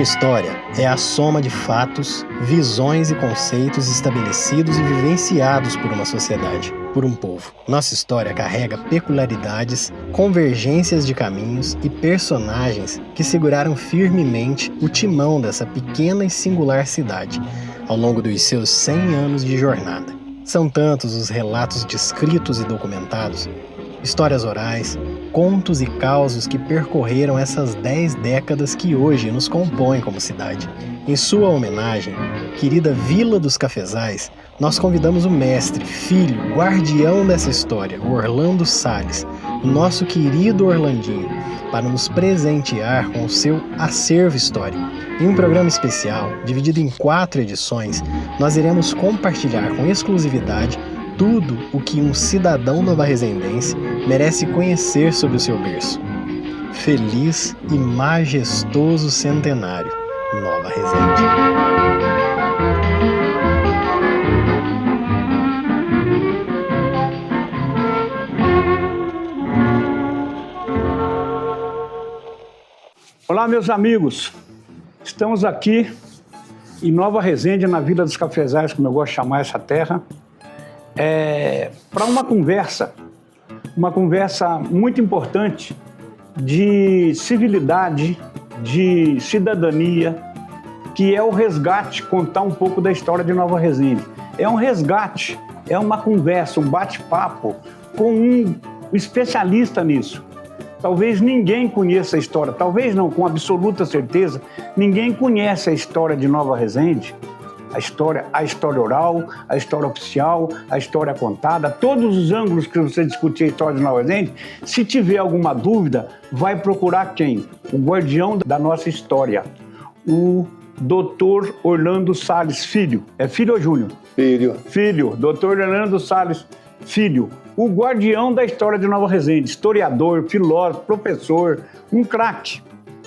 Uma história é a soma de fatos, visões e conceitos estabelecidos e vivenciados por uma sociedade, por um povo. Nossa história carrega peculiaridades, convergências de caminhos e personagens que seguraram firmemente o timão dessa pequena e singular cidade ao longo dos seus 100 anos de jornada. São tantos os relatos descritos e documentados, histórias orais, contos e causos que percorreram essas 10 décadas que hoje nos compõem como cidade. Em sua homenagem, querida Vila dos Cafezais, nós convidamos o mestre, filho, guardião dessa história, o Orlando Salles, o nosso querido Orlandinho, para nos presentear com o seu acervo histórico. Em um programa especial, dividido em 4 edições, nós iremos compartilhar com exclusividade tudo o que um cidadão novarresendense merece conhecer sobre o seu berço. Feliz e majestoso centenário, Nova Resende. Olá, meus amigos. Estamos aqui em Nova Resende, na Vila dos Cafezais, como eu gosto de chamar essa terra, para uma conversa muito importante de civilidade, de cidadania, que é o resgate, contar um pouco da história de Nova Resende. É um resgate, é uma conversa, um bate-papo com um especialista nisso. Talvez ninguém conheça a história, talvez não, com absoluta certeza, ninguém conhece a história de Nova Resende. A história oral, a história oficial, a história contada, todos os ângulos que você discutir a história de Nova Resende. Se tiver alguma dúvida, vai procurar quem? O guardião da nossa história, o Dr. Orlando Salles Filho. É filho ou Júnior? Filho. Filho, Dr. Orlando Salles Filho. O guardião da história de Nova Resende, historiador, filósofo, professor, um craque.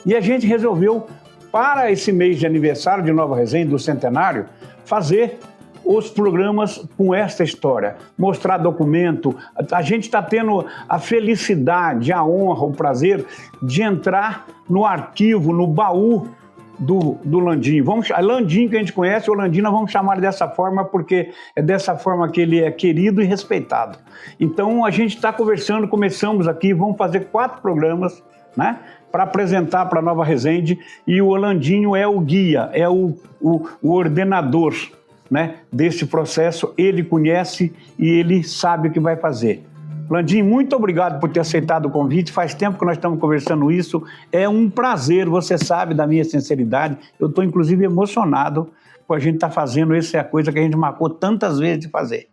E a gente resolveu, para esse mês de aniversário de Nova Resende, do centenário, fazer os programas com esta história, mostrar documento. A gente está tendo a felicidade, a honra, o prazer de entrar no arquivo, no baú do Landinho. Landinho que a gente conhece, o Landinho nós vamos chamar dessa forma porque é dessa forma que ele é querido e respeitado. Então a gente está conversando, começamos aqui, vamos fazer 4 programas, né, para apresentar para Nova Resende, e o Orlandinho é o guia, é o ordenador, né, desse processo. Ele conhece e ele sabe o que vai fazer. Orlandinho, muito obrigado por ter aceitado o convite. Faz tempo que nós estamos conversando isso. É um prazer, você sabe da minha sinceridade. Eu estou, inclusive, emocionado por a gente estar fazendo essa coisa que a gente marcou tantas vezes de fazer.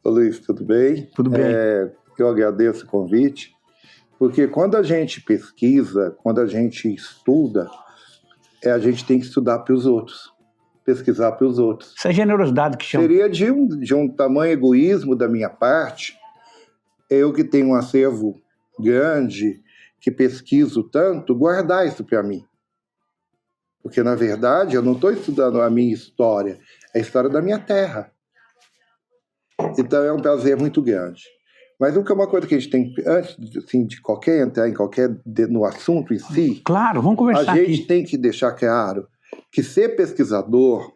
Ô Luiz, tudo bem? Tudo bem. Eu agradeço o convite, porque quando a gente pesquisa, quando a gente estuda, a gente tem que estudar para os outros, pesquisar para os outros. Isso é generosidade que chama. Seria de um tamanho egoísmo da minha parte, eu que tenho um acervo grande, que pesquiso tanto, guardar isso para mim. Porque, na verdade, eu não estou estudando a minha história, é a história da minha terra. Então, é um prazer muito grande. Mas nunca é uma coisa que a gente tem, antes assim, de entrar no assunto em si, claro, vamos conversar a gente aqui. tem que deixar claro que ser pesquisador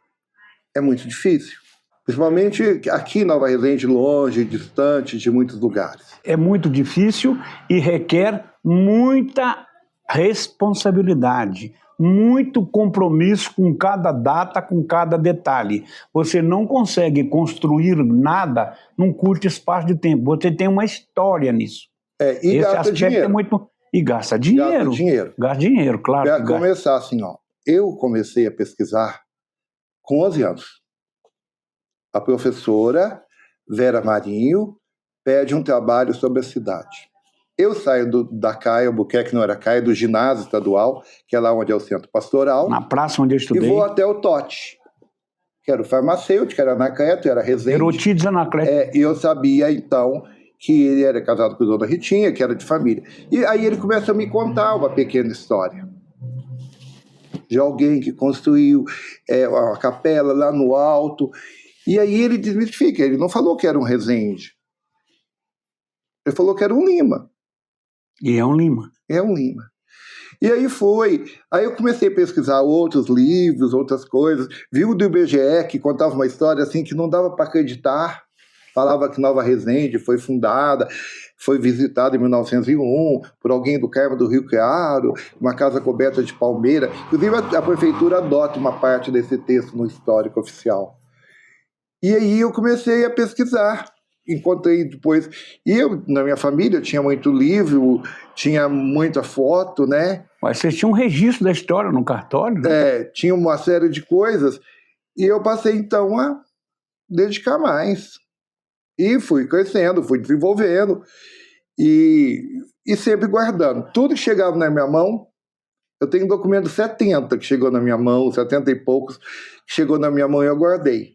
é muito difícil. Principalmente aqui em Nova Resende, longe, distante de muitos lugares. É muito difícil e requer muita responsabilidade, muito compromisso com cada data, com cada detalhe. Você não consegue construir nada num curto espaço de tempo. Você tem uma história nisso. E gasta dinheiro. E gasta dinheiro. Gasta dinheiro, claro. Para começar assim, eu comecei a pesquisar com 11 anos. A professora Vera Marinho pede um trabalho sobre a cidade. Eu saio da CAI Albuquerque, não era CAI, do ginásio estadual, que é lá onde é o centro pastoral. Na praça onde eu estudei. E vou até o TOT, que era o farmacêutico, era Anacleto, era Resende. Erotides Anacleto. E eu sabia, então, que ele era casado com a dona Ritinha, que era de família. E aí ele começa a me contar uma pequena história de alguém que construiu uma capela lá no alto. E aí ele desmistifica, ele não falou que era um Resende. Ele falou que era um Lima. E é um Lima. É um Lima. E aí aí eu comecei a pesquisar outros livros, outras coisas, vi o do IBGE, que contava uma história assim que não dava para acreditar, falava que Nova Resende foi fundada, foi visitada em 1901 por alguém do Carmo do Rio Claro, uma casa coberta de palmeira. Inclusive, a prefeitura adota uma parte desse texto no histórico oficial. E aí eu comecei a pesquisar. Encontrei depois... E eu, na minha família, tinha muito livro, tinha muita foto, né? Mas vocês tinham um registro da história no cartório, né? Tinha uma série de coisas. E eu passei, então, a dedicar mais. E fui crescendo, fui desenvolvendo e sempre guardando. Tudo que chegava na minha mão, eu tenho um documento 70 que chegou na minha mão, 70 e poucos que chegou na minha mão e eu guardei.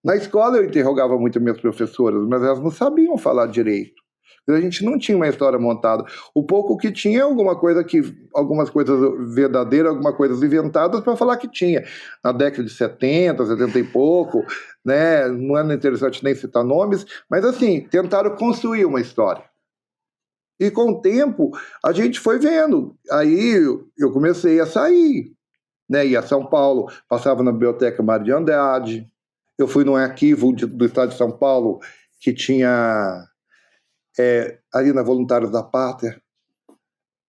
Na escola eu interrogava muito minhas professoras, mas elas não sabiam falar direito. A gente não tinha uma história montada. O pouco que tinha, algumas coisas verdadeiras, algumas coisas inventadas para falar que tinha. Na década de 70, 70 e pouco, né? Não é interessante nem citar nomes, mas assim, tentaram construir uma história. E com o tempo, a gente foi vendo. Aí eu comecei a sair, né? Ia a São Paulo, passava na Biblioteca Mário de Andrade. Eu fui num arquivo do Estado de São Paulo que tinha... ali na Voluntários da Pátria.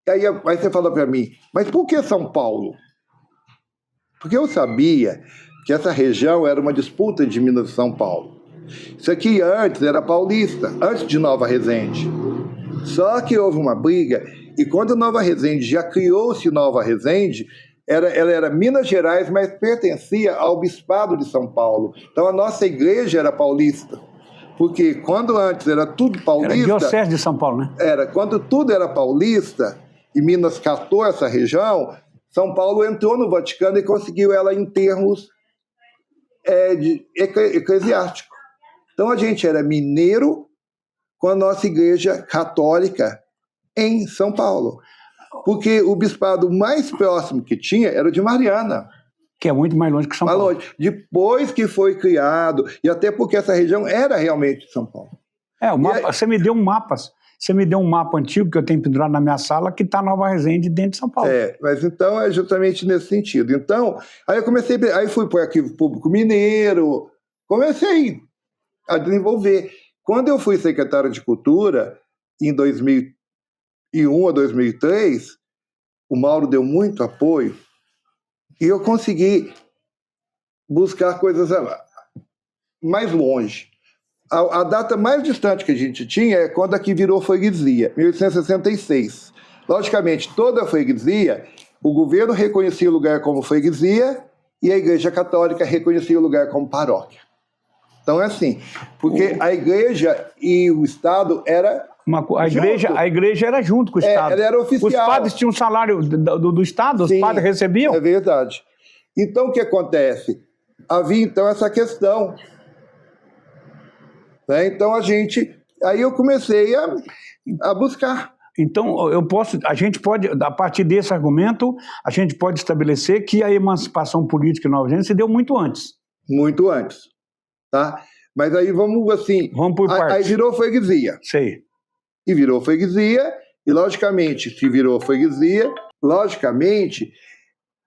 Aí você fala para mim, mas por que São Paulo? Porque eu sabia que essa região era uma disputa de Minas e São Paulo. Isso aqui antes era paulista, antes de Nova Resende. Só que houve uma briga, e quando Nova Resende já criou-se Nova Resende, ela era Minas Gerais, mas pertencia ao Bispado de São Paulo. Então a nossa igreja era paulista. Porque quando antes era tudo paulista... Era Diocese de São Paulo, né? Quando tudo era paulista, e Minas catou essa região, São Paulo entrou no Vaticano e conseguiu ela em termos eclesiásticos. Então a gente era mineiro com a nossa igreja católica em São Paulo. Porque o bispado mais próximo que tinha era o de Mariana. Que é muito mais longe que São Paulo. Depois que foi criado, e até porque essa região era realmente de São Paulo. O mapa, você me deu um mapa. Você me deu um mapa antigo que eu tenho pendurado na minha sala que está Nova Resende dentro de São Paulo. Mas então é justamente nesse sentido. Então, aí eu comecei, aí fui para o Arquivo Público Mineiro, comecei a desenvolver. Quando eu fui secretário de Cultura, em 2001 a 2003, o Mauro deu muito apoio, e eu consegui buscar coisas mais longe. A data mais distante que a gente tinha é quando aqui virou freguesia, 1866. Logicamente, toda a freguesia, o governo reconhecia o lugar como freguesia e a Igreja Católica reconhecia o lugar como paróquia. Então é assim, porque a Igreja e o Estado era... A igreja era junto com o Estado. Ela era oficial. Os padres tinham um salário do Estado, Sim, os padres recebiam? É verdade. Então, o que acontece? Havia, então, essa questão. Né? Então, aí eu comecei a buscar. Então, a gente pode, a partir desse argumento, a gente pode estabelecer que a emancipação política em Nova Resende se deu muito antes. Muito antes. Tá? Mas aí vamos por partes. Aí virou freguesia. Sei. E virou freguesia, e logicamente, se virou freguesia, logicamente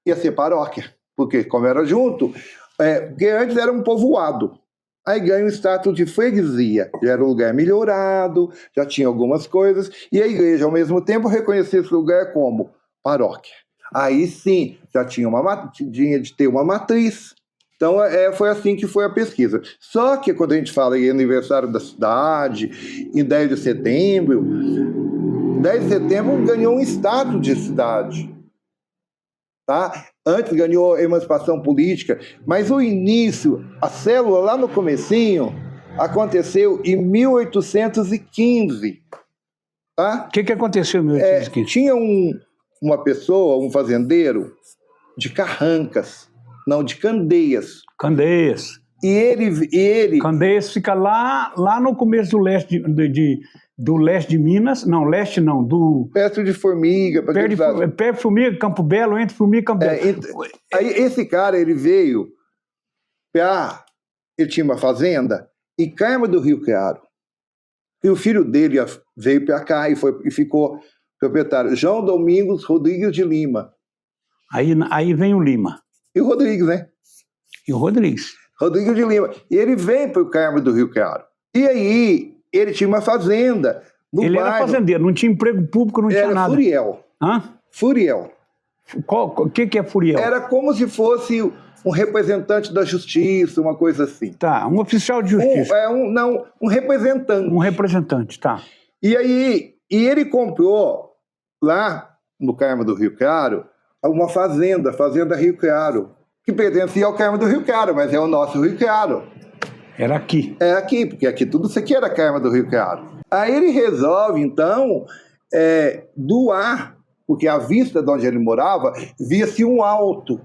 ia ser paróquia, porque como era junto, porque antes era um povoado, aí ganha o status de freguesia, já era um lugar melhorado, já tinha algumas coisas, e a igreja ao mesmo tempo reconhecia esse lugar como paróquia. Aí sim, já tinha de ter uma matriz. Então, foi assim que foi a pesquisa. Só que quando a gente fala em aniversário da cidade, em 10 de setembro, 10 de setembro ganhou um status de cidade. Tá? Antes ganhou emancipação política, mas o início, a célula lá no comecinho, aconteceu em 1815. Tá? O que aconteceu em 1815? Tinha uma pessoa, um fazendeiro, de Carrancas. Não, de Candeias. Candeias. E ele... Candeias fica lá no começo do leste do leste de Minas. Não, leste não, perto de Formiga. Perto de Formiga, Campo Belo, entre Formiga e Campo Belo. Aí esse cara, ele veio... ele tinha uma fazenda em Carmo do Rio Claro. E o filho dele veio para cá e ficou Proprietário, João Domingos Rodrigues de Lima. Aí vem o Lima. E o Rodrigues, né? E o Rodrigues. Rodrigues de Lima. E ele vem para o Carmo do Rio Claro. E aí, ele tinha uma fazenda no Ele bairro. era fazendeiro, não tinha emprego público, não tinha nada. Furiel. Hã? Furiel. O que é Furiel? Era como se fosse um representante da justiça, uma coisa assim. Tá, um oficial de justiça. Um representante. Um representante, tá. E aí, ele comprou lá no Carmo do Rio Claro uma fazenda, Fazenda Rio Claro, que pertencia ao Carmo do Rio Claro, mas é o nosso Rio Claro. Era aqui. É aqui, porque aqui tudo isso aqui era Carmo do Rio Claro. Aí ele resolve, então, doar, porque à vista de onde ele morava, via-se um alto.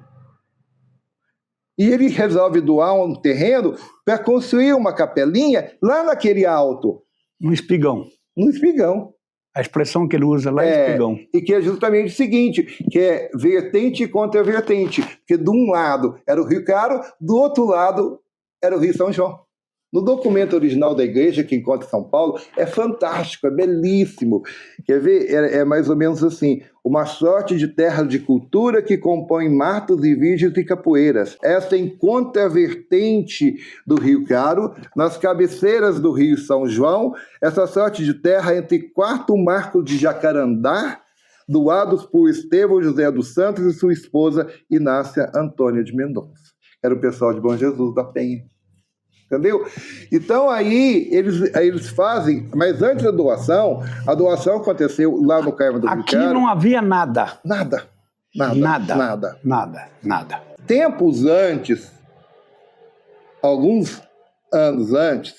E ele resolve doar um terreno para construir uma capelinha lá naquele alto. Um espigão. No espigão. A expressão que ele usa lá é espigão. E que é justamente o seguinte, que é vertente contra vertente. Porque de um lado era o Rio Claro, do outro lado era o Rio São João. No documento original da igreja, que encontra em São Paulo, é fantástico, é belíssimo. Quer ver? É mais ou menos assim: uma sorte de terra de cultura que compõe matos e virgens e capoeiras. Esta em contravertente do Rio Claro, nas cabeceiras do Rio São João, essa sorte de terra entre quarto marco de Jacarandá, doados por Estevão José dos Santos e sua esposa Inácia Antônia de Mendonça. Era o pessoal de Bom Jesus da Penha. Entendeu? Então aí eles fazem, mas antes da doação, a doação aconteceu lá no Carmo do Rio Claro. Aqui não havia nada. Nada. Nada. Tempos antes, alguns anos antes,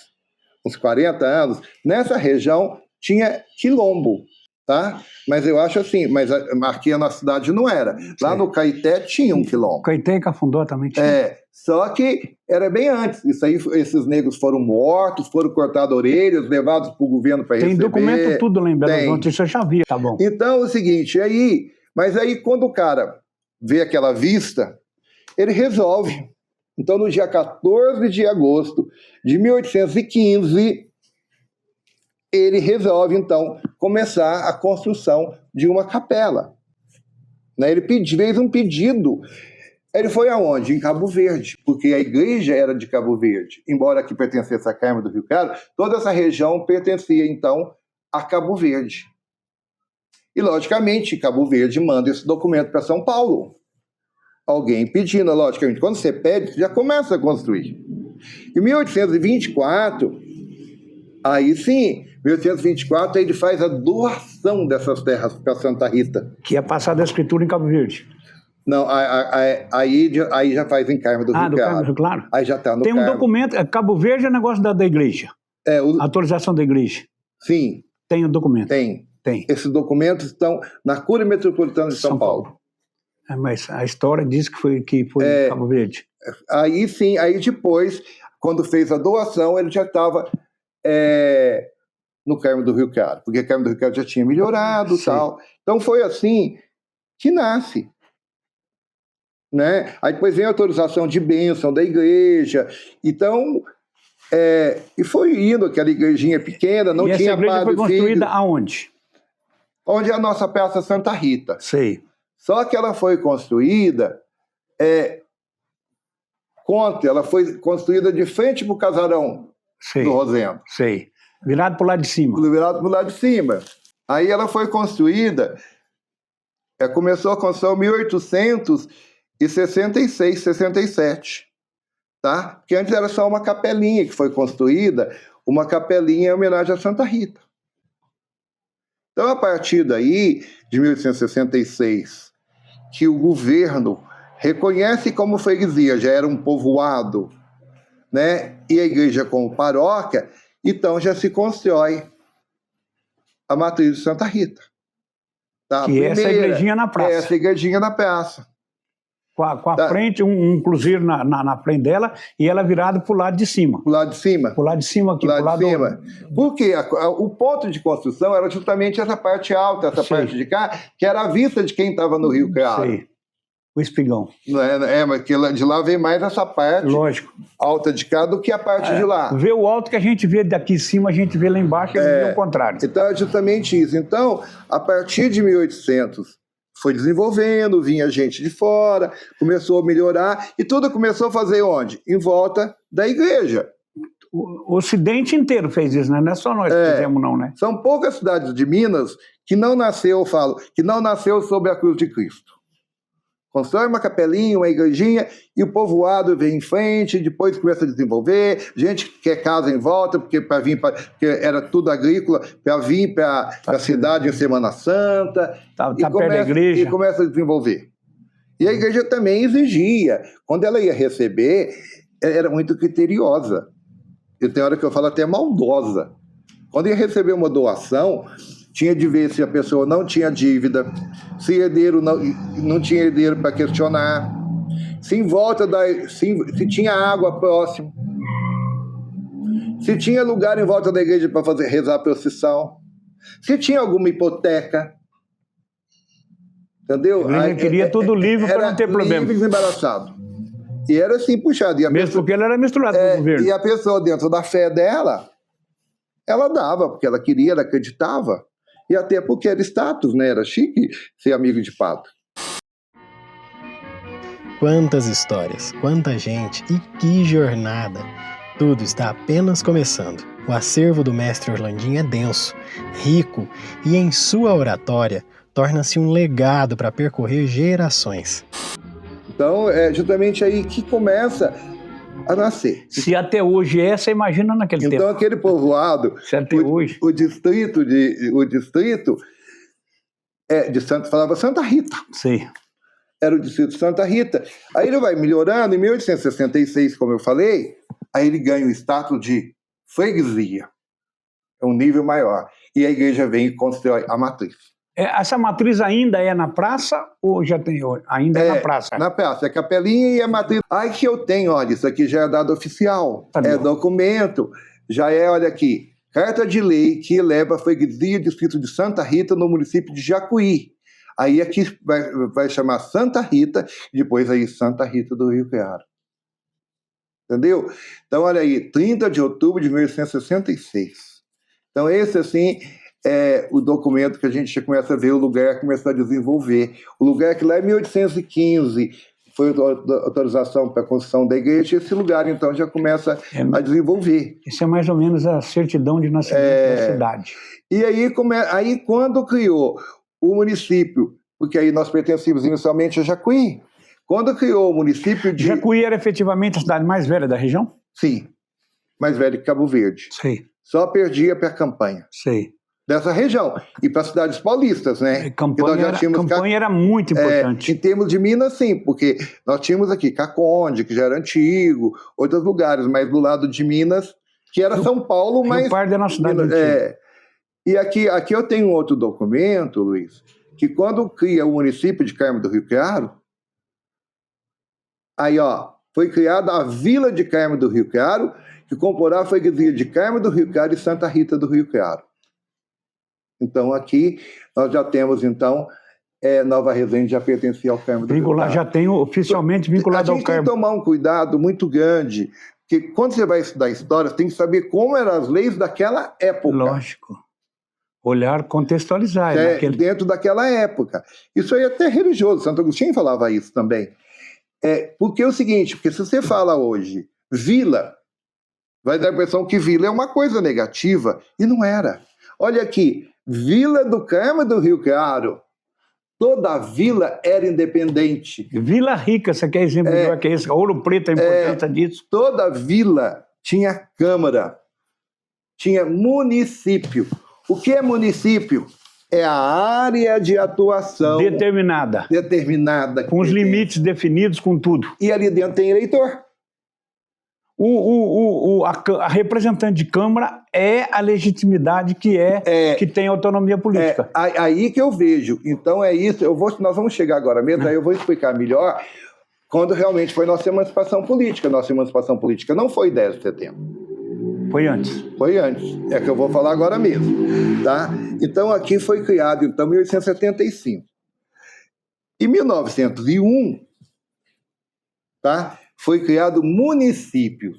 uns 40 anos, nessa região tinha quilombo, tá? Mas eu acho assim, mas aqui na cidade não era. Lá no Caeté tinha um quilombo. Caeté e Cafundó também tinha. Só que era bem antes. Isso aí, esses negros foram mortos, foram cortados orelhas, levados para o governo para receber. Tem documento tudo lá em Belo Horizonte, isso eu já vi, tá bom. Então é o seguinte, mas aí quando o cara vê aquela vista, ele resolve. Então no dia 14 de agosto de 1815, ele resolve então começar a construção de uma capela. Ele fez um pedido. Ele foi aonde? Em Cabo Verde, porque a igreja era de Cabo Verde. Embora aqui pertencesse a Carmo do Rio Claro, toda essa região pertencia, então, a Cabo Verde. E, logicamente, Cabo Verde manda esse documento para São Paulo. Alguém pedindo, logicamente. Quando você pede, você já começa a construir. Em 1824, aí sim, 1824, ele faz a doação dessas terras para Santa Rita. Que é passada a escritura em Cabo Verde. Não, aí já faz em Carmo do Rio Claro. Do Carmo do Rio Claro? Aí já está no Tem um Carmo. documento, Cabo Verde é negócio da igreja. Atualização da igreja. Sim. Tem o documento. Tem. Tem. Esses documentos estão na Cúria Metropolitana de São Paulo. Mas a história diz que foi em Cabo Verde. Aí sim, aí depois, quando fez a doação, ele já estava no Carmo do Rio Claro, porque o Carmo do Rio Claro já tinha melhorado e tal. Então foi assim que nasce. Né? Aí depois vem a autorização de bênção da igreja. Então, e foi indo aquela igrejinha pequena, não tinha padre. Essa igreja foi construída aonde? Onde é a nossa Praça Santa Rita. Sei. Só que ela foi construída ela foi construída de frente para o casarão do Rosendo. Sei. Virado para o lado de cima. Virado para o lado de cima. Aí ela foi construída, começou a construção em 1866, 67. Tá? Porque antes era só uma capelinha que foi construída, uma capelinha em homenagem a Santa Rita. Então, a partir daí, de 1866, que o governo reconhece como freguesia, já era um povoado, né? E a igreja como paróquia, então já se constrói a matriz de Santa Rita. Tá? Que é essa igrejinha na praça. Essa igrejinha na praça. Com a frente, um cruzeiro na frente dela, e ela virada para o lado de cima. Para o lado de cima? Para o lado de cima aqui. Para o lado de cima. Porque o ponto de construção era justamente essa parte alta, essa parte de cá, que era a vista de quem estava no Rio Claro. Sei. o espigão. Não é, mas de lá vem mais essa parte Lógico. alta de cá do que a parte de lá. Vê o alto que a gente vê daqui em cima, a gente vê lá embaixo, e vê o contrário. Então é justamente isso. Então, a partir de 1800, foi desenvolvendo, vinha gente de fora, começou a melhorar, e tudo começou a fazer onde? Em volta da igreja. O Ocidente inteiro fez isso, né? Não é só nós que fizemos, não, né? São poucas cidades de Minas que não nasceu, que não nasceu sob a cruz de Cristo. Constrói uma capelinha, uma igrejinha, e o povoado vem em frente, depois começa a desenvolver, gente quer casa em volta, porque era tudo agrícola, para vir para a cidade em Semana Santa, perto da igreja. E começa a desenvolver. E a igreja também exigia, quando ela ia receber, era muito criteriosa. E tem hora que eu falo até maldosa. Quando ia receber uma doação, tinha de ver se a pessoa não tinha dívida, se herdeiro não tinha herdeiro para questionar, se em volta se tinha água próximo, se tinha lugar em volta da igreja para rezar a procissão, se tinha alguma hipoteca. Entendeu? A igreja queria tudo livre para não ter problema. Livre e desembaraçado. E era assim puxado. Mesmo porque ele era misturado com o governo. E a pessoa, dentro da fé dela, ela dava, porque ela queria, ela acreditava. E até porque era status, né? Era chique ser amigo de padre. Quantas histórias, quanta gente e que jornada! Tudo está apenas começando. O acervo do mestre Orlandinho é denso, rico e em sua oratória torna-se um legado para percorrer gerações. Então é justamente aí que começa a nascer. Se até hoje é, você imagina naquele tempo. Então aquele povoado, se até hoje. O distrito de Santa, falava Santa Rita. Sim. Era o distrito de Santa Rita. Aí ele vai melhorando, em 1866, como eu falei, aí ele ganha o status de freguesia. É um nível maior. E a igreja vem e constrói a matriz. Essa matriz ainda é na praça ou já tem hoje? Ainda é na praça? Na praça, é a capelinha e a matriz. Aí que eu tenho, olha, isso aqui já é dado oficial, é documento, já é, olha aqui, carta de lei que eleva a freguesia distrito de Santa Rita no município de Jacuí. Aí aqui vai chamar Santa Rita, e depois aí Santa Rita do Rio Claro. Entendeu? Então, olha aí, 30 de outubro de 1866. Então, esse, assim, é o documento que a gente já começa a ver o lugar começar a desenvolver. O lugar que lá em 1815 foi a autorização para a construção da igreja, esse lugar, então, já começa a desenvolver. Isso é mais ou menos a certidão de nascimento da cidade. E aí, quando criou o município, porque aí nós pertencíamos inicialmente a Jacuí, quando criou o município de... Jacuí era efetivamente a cidade mais velha da região? Sim, mais velha que Cabo Verde. Sei. Só perdia para a Campanha. Sei. Dessa região. E para as cidades paulistas, né? Campanha era muito importante. Em termos de Minas, sim, porque nós tínhamos aqui Caconde, que já era antigo, outros lugares, mas do lado de Minas, que era São Paulo, mas... Rio Pardo é nossa cidade antiga. E aqui eu tenho outro documento, Luiz, que quando cria o município de Carmo do Rio Claro, aí, ó, foi criada a Vila de Carmo do Rio Claro, que comporá a freguesia de Carmo do Rio Claro e Santa Rita do Rio Claro. Então, aqui, nós já temos, então, Nova Resende já pertencia ao Carmo do Rio Claro. Já tem oficialmente vinculado ao Carmo. A gente tem que tomar um cuidado muito grande, porque quando você vai estudar história, você tem que saber como eram as leis daquela época. Lógico. Olhar, contextualizar. Dentro daquela época. Isso aí é até religioso, Santo Agostinho falava isso também. Porque é o seguinte, porque se você fala hoje, vila, vai dar a impressão que vila é uma coisa negativa, e não era. Olha aqui, Vila do Carmo do Rio Claro, toda a vila era independente. Vila Rica, você quer exemplo melhor que esse? Ouro Preto, a importância disso. Toda a vila tinha câmara, tinha município. O que é município? É a área de atuação determinada. Com os limites definidos, com tudo. E ali dentro tem eleitor. A representante de Câmara é a legitimidade que tem autonomia política. Aí que eu vejo. Então é isso. Nós vamos chegar agora mesmo, aí eu vou explicar melhor quando realmente foi nossa emancipação política. Nossa emancipação política não foi 10 de setembro. Foi antes. Foi antes. É que eu vou falar agora mesmo. Tá? Então aqui foi criado, então, em 1875. Em 1901, tá? Foi criado municípios.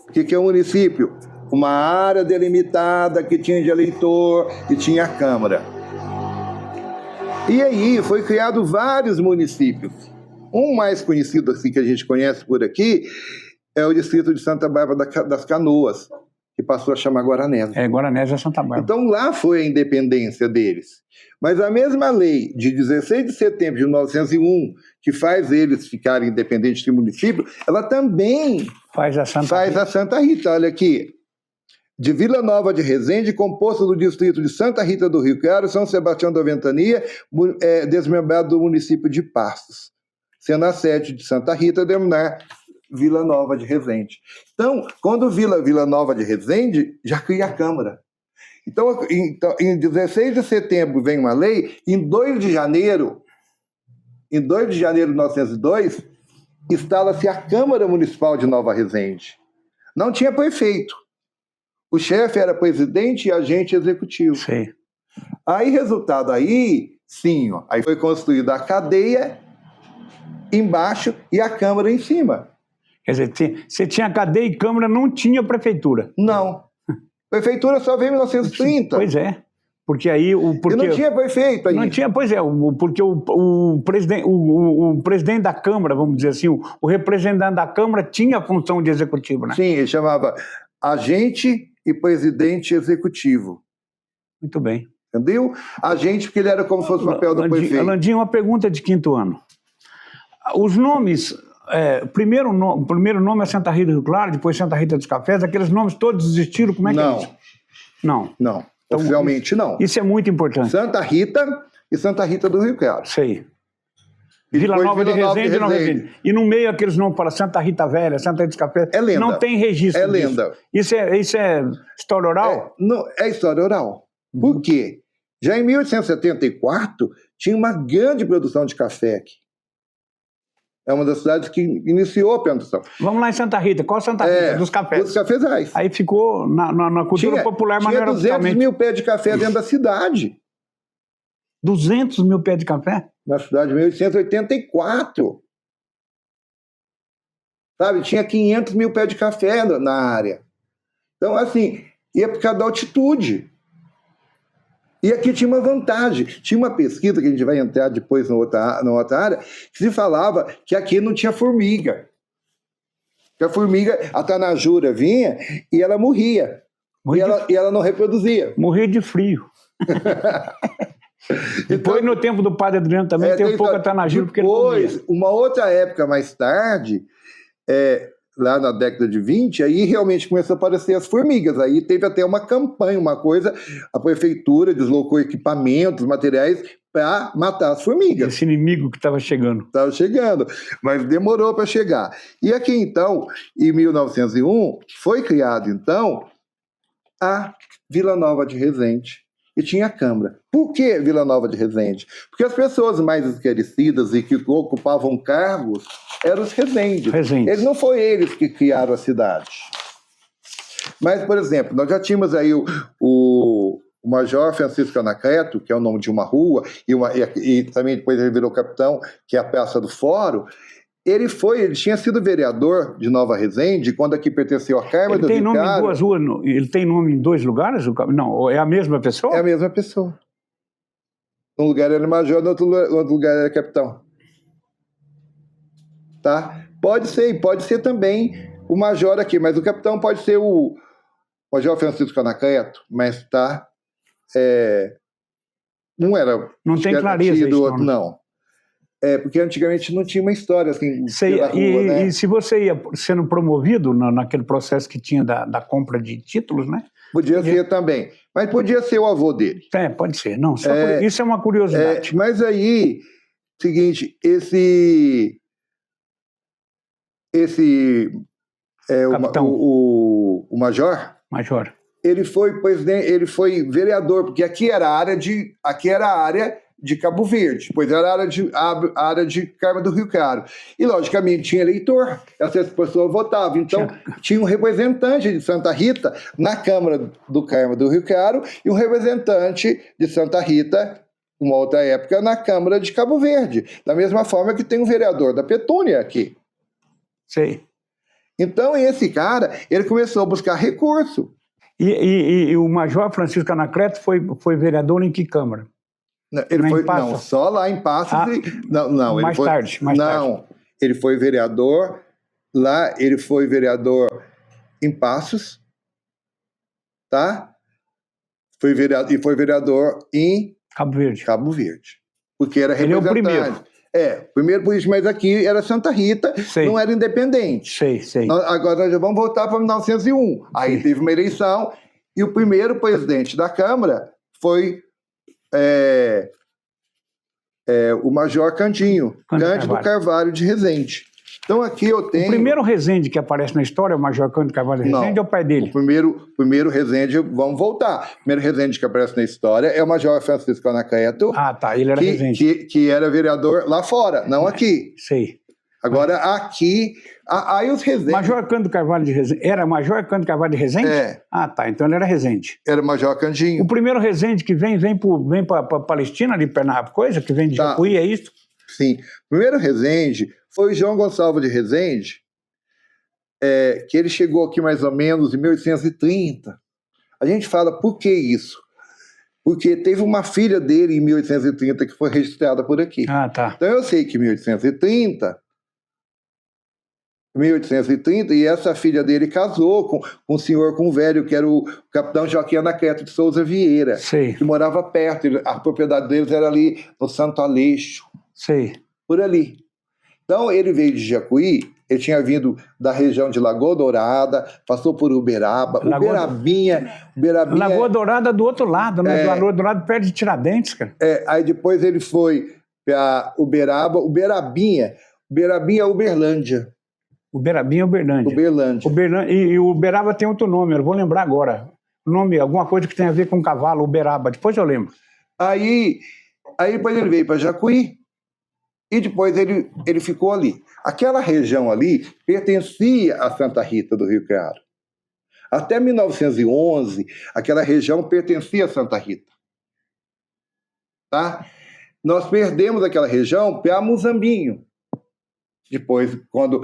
O que é um município? Uma área delimitada que tinha de eleitor e tinha a Câmara. E aí foi criado vários municípios. Um mais conhecido assim que a gente conhece por aqui é o distrito de Santa Bárbara das Canoas, que passou a chamar Guaranésia. Guaranésia é Santa Bárbara. Então lá foi a independência deles. Mas a mesma lei de 16 de setembro de 1901, que faz eles ficarem independentes de município, ela também faz a Santa Rita. Olha aqui. De Vila Nova de Resende, composto do distrito de Santa Rita do Rio Claro, São Sebastião da Ventania, desmembrado do município de Passos, sendo a sede de Santa Rita denominar Vila Nova de Resende. Então, quando Vila Nova de Resende, já cria a Câmara. Então, em 16 de setembro vem uma lei, em 2 de janeiro de 1902, instala-se a Câmara Municipal de Nova Resende. Não tinha prefeito. O chefe era presidente e agente executivo. Sim. Aí, resultado sim, aí foi construída a cadeia embaixo e a Câmara em cima. Quer dizer, você tinha cadeia e Câmara, não tinha prefeitura. Não. Prefeitura só veio em 1930. Pois é. Porque aí... E não tinha prefeito ainda. Não tinha, pois é, porque o presidente da Câmara, vamos dizer assim, o representante da Câmara tinha a função de executivo, né? Sim, ele chamava agente e presidente executivo. Muito bem. Entendeu? Agente, porque ele era como se fosse o papel do prefeito. Alandinho, uma pergunta de 5º ano. Os nomes... primeiro nome é Santa Rita do Rio Claro, depois Santa Rita dos Cafés, aqueles nomes todos existiram, como é que é isso? Não. Não, então, oficialmente não. Isso é muito importante. Santa Rita e Santa Rita do Rio Claro. Sei. Vila Nova de Resende e Nova Resende. E no meio aqueles nomes para Santa Rita Velha, Santa Rita dos Cafés. É lenda. Não tem registro É lenda. Disso. Isso é história oral? É história oral. Por quê? Já em 1874, tinha uma grande produção de café aqui. É uma das cidades que iniciou a plantação. Vamos lá em Santa Rita. Qual Santa Rita? Dos cafés. Dos cafezais. Aí ficou na cultura popular, mas não era oficialmente. Tinha 200 mil pés de café dentro da cidade. 200 mil pés de café? Na cidade de 1884. Sabe? Tinha 500 mil pés de café na área. Então, assim, ia por causa da altitude. E aqui tinha uma vantagem. Tinha uma pesquisa, que a gente vai entrar depois na outra área, que se falava que aqui não tinha formiga. Que a formiga, a tanajura vinha e ela morria. E ela não reproduzia. Morria de frio. Depois, no tempo do padre Adriano também, tem um pouco a tanajura, porque ele comia. Uma outra época mais tarde, lá na década de 20, aí realmente começou a aparecer as formigas. Aí teve até uma campanha, uma coisa, a prefeitura deslocou equipamentos, materiais para matar as formigas. Esse inimigo que estava chegando. Estava chegando, mas demorou para chegar. E aqui, então, em 1901, foi criado, então, a Vila Nova de Resende. E tinha a Câmara. Por que Vila Nova de Resende? Porque as pessoas mais esclarecidas e que ocupavam cargos eram os resendes. Eles não foram eles que criaram a cidade. Mas, por exemplo, nós já tínhamos aí o Major Francisco Anacleto, que é o nome de uma rua, e também depois ele virou capitão, que é a Praça do Fórum. Ele tinha sido vereador de Nova Resende, quando aqui pertenceu a Câmara do Rio Claro. Ele tem nome em 2 ruas? Ele tem nome em 2 lugares? Não, é a mesma pessoa? É a mesma pessoa. Um lugar era major, no outro lugar era capitão. Tá? Pode ser também o major aqui, mas o capitão pode ser o Major Francisco Anacleto, mas tá... não era... Não tem clareza isso, outro, não. Porque antigamente não tinha uma história assim pela rua, né? E se você ia sendo promovido naquele processo que tinha da compra de títulos, né? Podia ser também. Mas podia ser o avô dele. Pode ser. Não, isso é uma curiosidade. Mas aí, seguinte, o major, ele foi presidente, ele foi vereador, porque aqui era a área de Cabo Verde, depois era a área de Carmo do Rio Claro. E, logicamente, tinha eleitor, essas pessoas votavam. Então, tinha um representante de Santa Rita na Câmara do Carmo do Rio Claro e um representante de Santa Rita uma outra época, na Câmara de Cabo Verde. Da mesma forma que tem um vereador da Petúnia aqui. Sei. Então, esse cara, ele começou a buscar recurso. E o Major Francisco Anacleto foi vereador em que Câmara? Ele foi, não, só lá em Passos. Não, mais tarde. Ele foi vereador lá, ele foi vereador em Passos, tá? Foi vereador em Cabo Verde. Porque era representante. Ele é o primeiro. Primeiro político, mas aqui era Santa Rita, não era independente. Sei. Agora nós já vamos voltar para 1901. Aí teve uma eleição e o primeiro presidente da Câmara foi o Major Cândido Carvalho de Resende. Então aqui eu tenho... O primeiro Resende que aparece na história é o Major Cândido Carvalho de Resende ou o pai dele? O primeiro Resende, vamos voltar. O primeiro Resende que aparece na história é o Major Francisco Anacleto. Ah, tá, ele era Resende. Que era vereador lá fora, não aqui. Sei. Agora aqui, aí os Resende... Major Cândido Carvalho de Resende, era Major Cândido Carvalho de Resende? Ah, tá, então ele era Resende. Era Major Candinho. O primeiro Resende que vem para Palestina, ali na coisa, que vem de Jacuí, é isso? Sim. O primeiro Resende foi o João Gonçalves de Resende, que ele chegou aqui mais ou menos em 1830. A gente fala, por que isso? Porque teve uma filha dele em 1830 que foi registrada por aqui. Ah, tá. Então eu sei que em 1830, e essa filha dele casou com um senhor, com um velho, que era o capitão Joaquim Anacleto de Souza Vieira, que morava perto. A propriedade deles era ali no Santo Aleixo. Por ali. Então, ele veio de Jacuí, ele tinha vindo da região de Lagoa Dourada, passou por Uberaba, Uberabinha... Lagoa Dourada do outro lado, né? Lagoa Dourada perto de Tiradentes, cara. Aí depois ele foi para Uberabinha, Uberlândia. Uberabinha é Uberlândia. E o Uberaba tem outro nome, eu vou lembrar agora. O nome, alguma coisa que tem a ver com cavalo, Uberaba, depois eu lembro. Aí depois ele veio para Jacuí, e depois ele ficou ali. Aquela região ali pertencia a Santa Rita do Rio Claro. Até 1911, aquela região pertencia a Santa Rita. Tá? Nós perdemos aquela região para Muzambinho. Depois, quando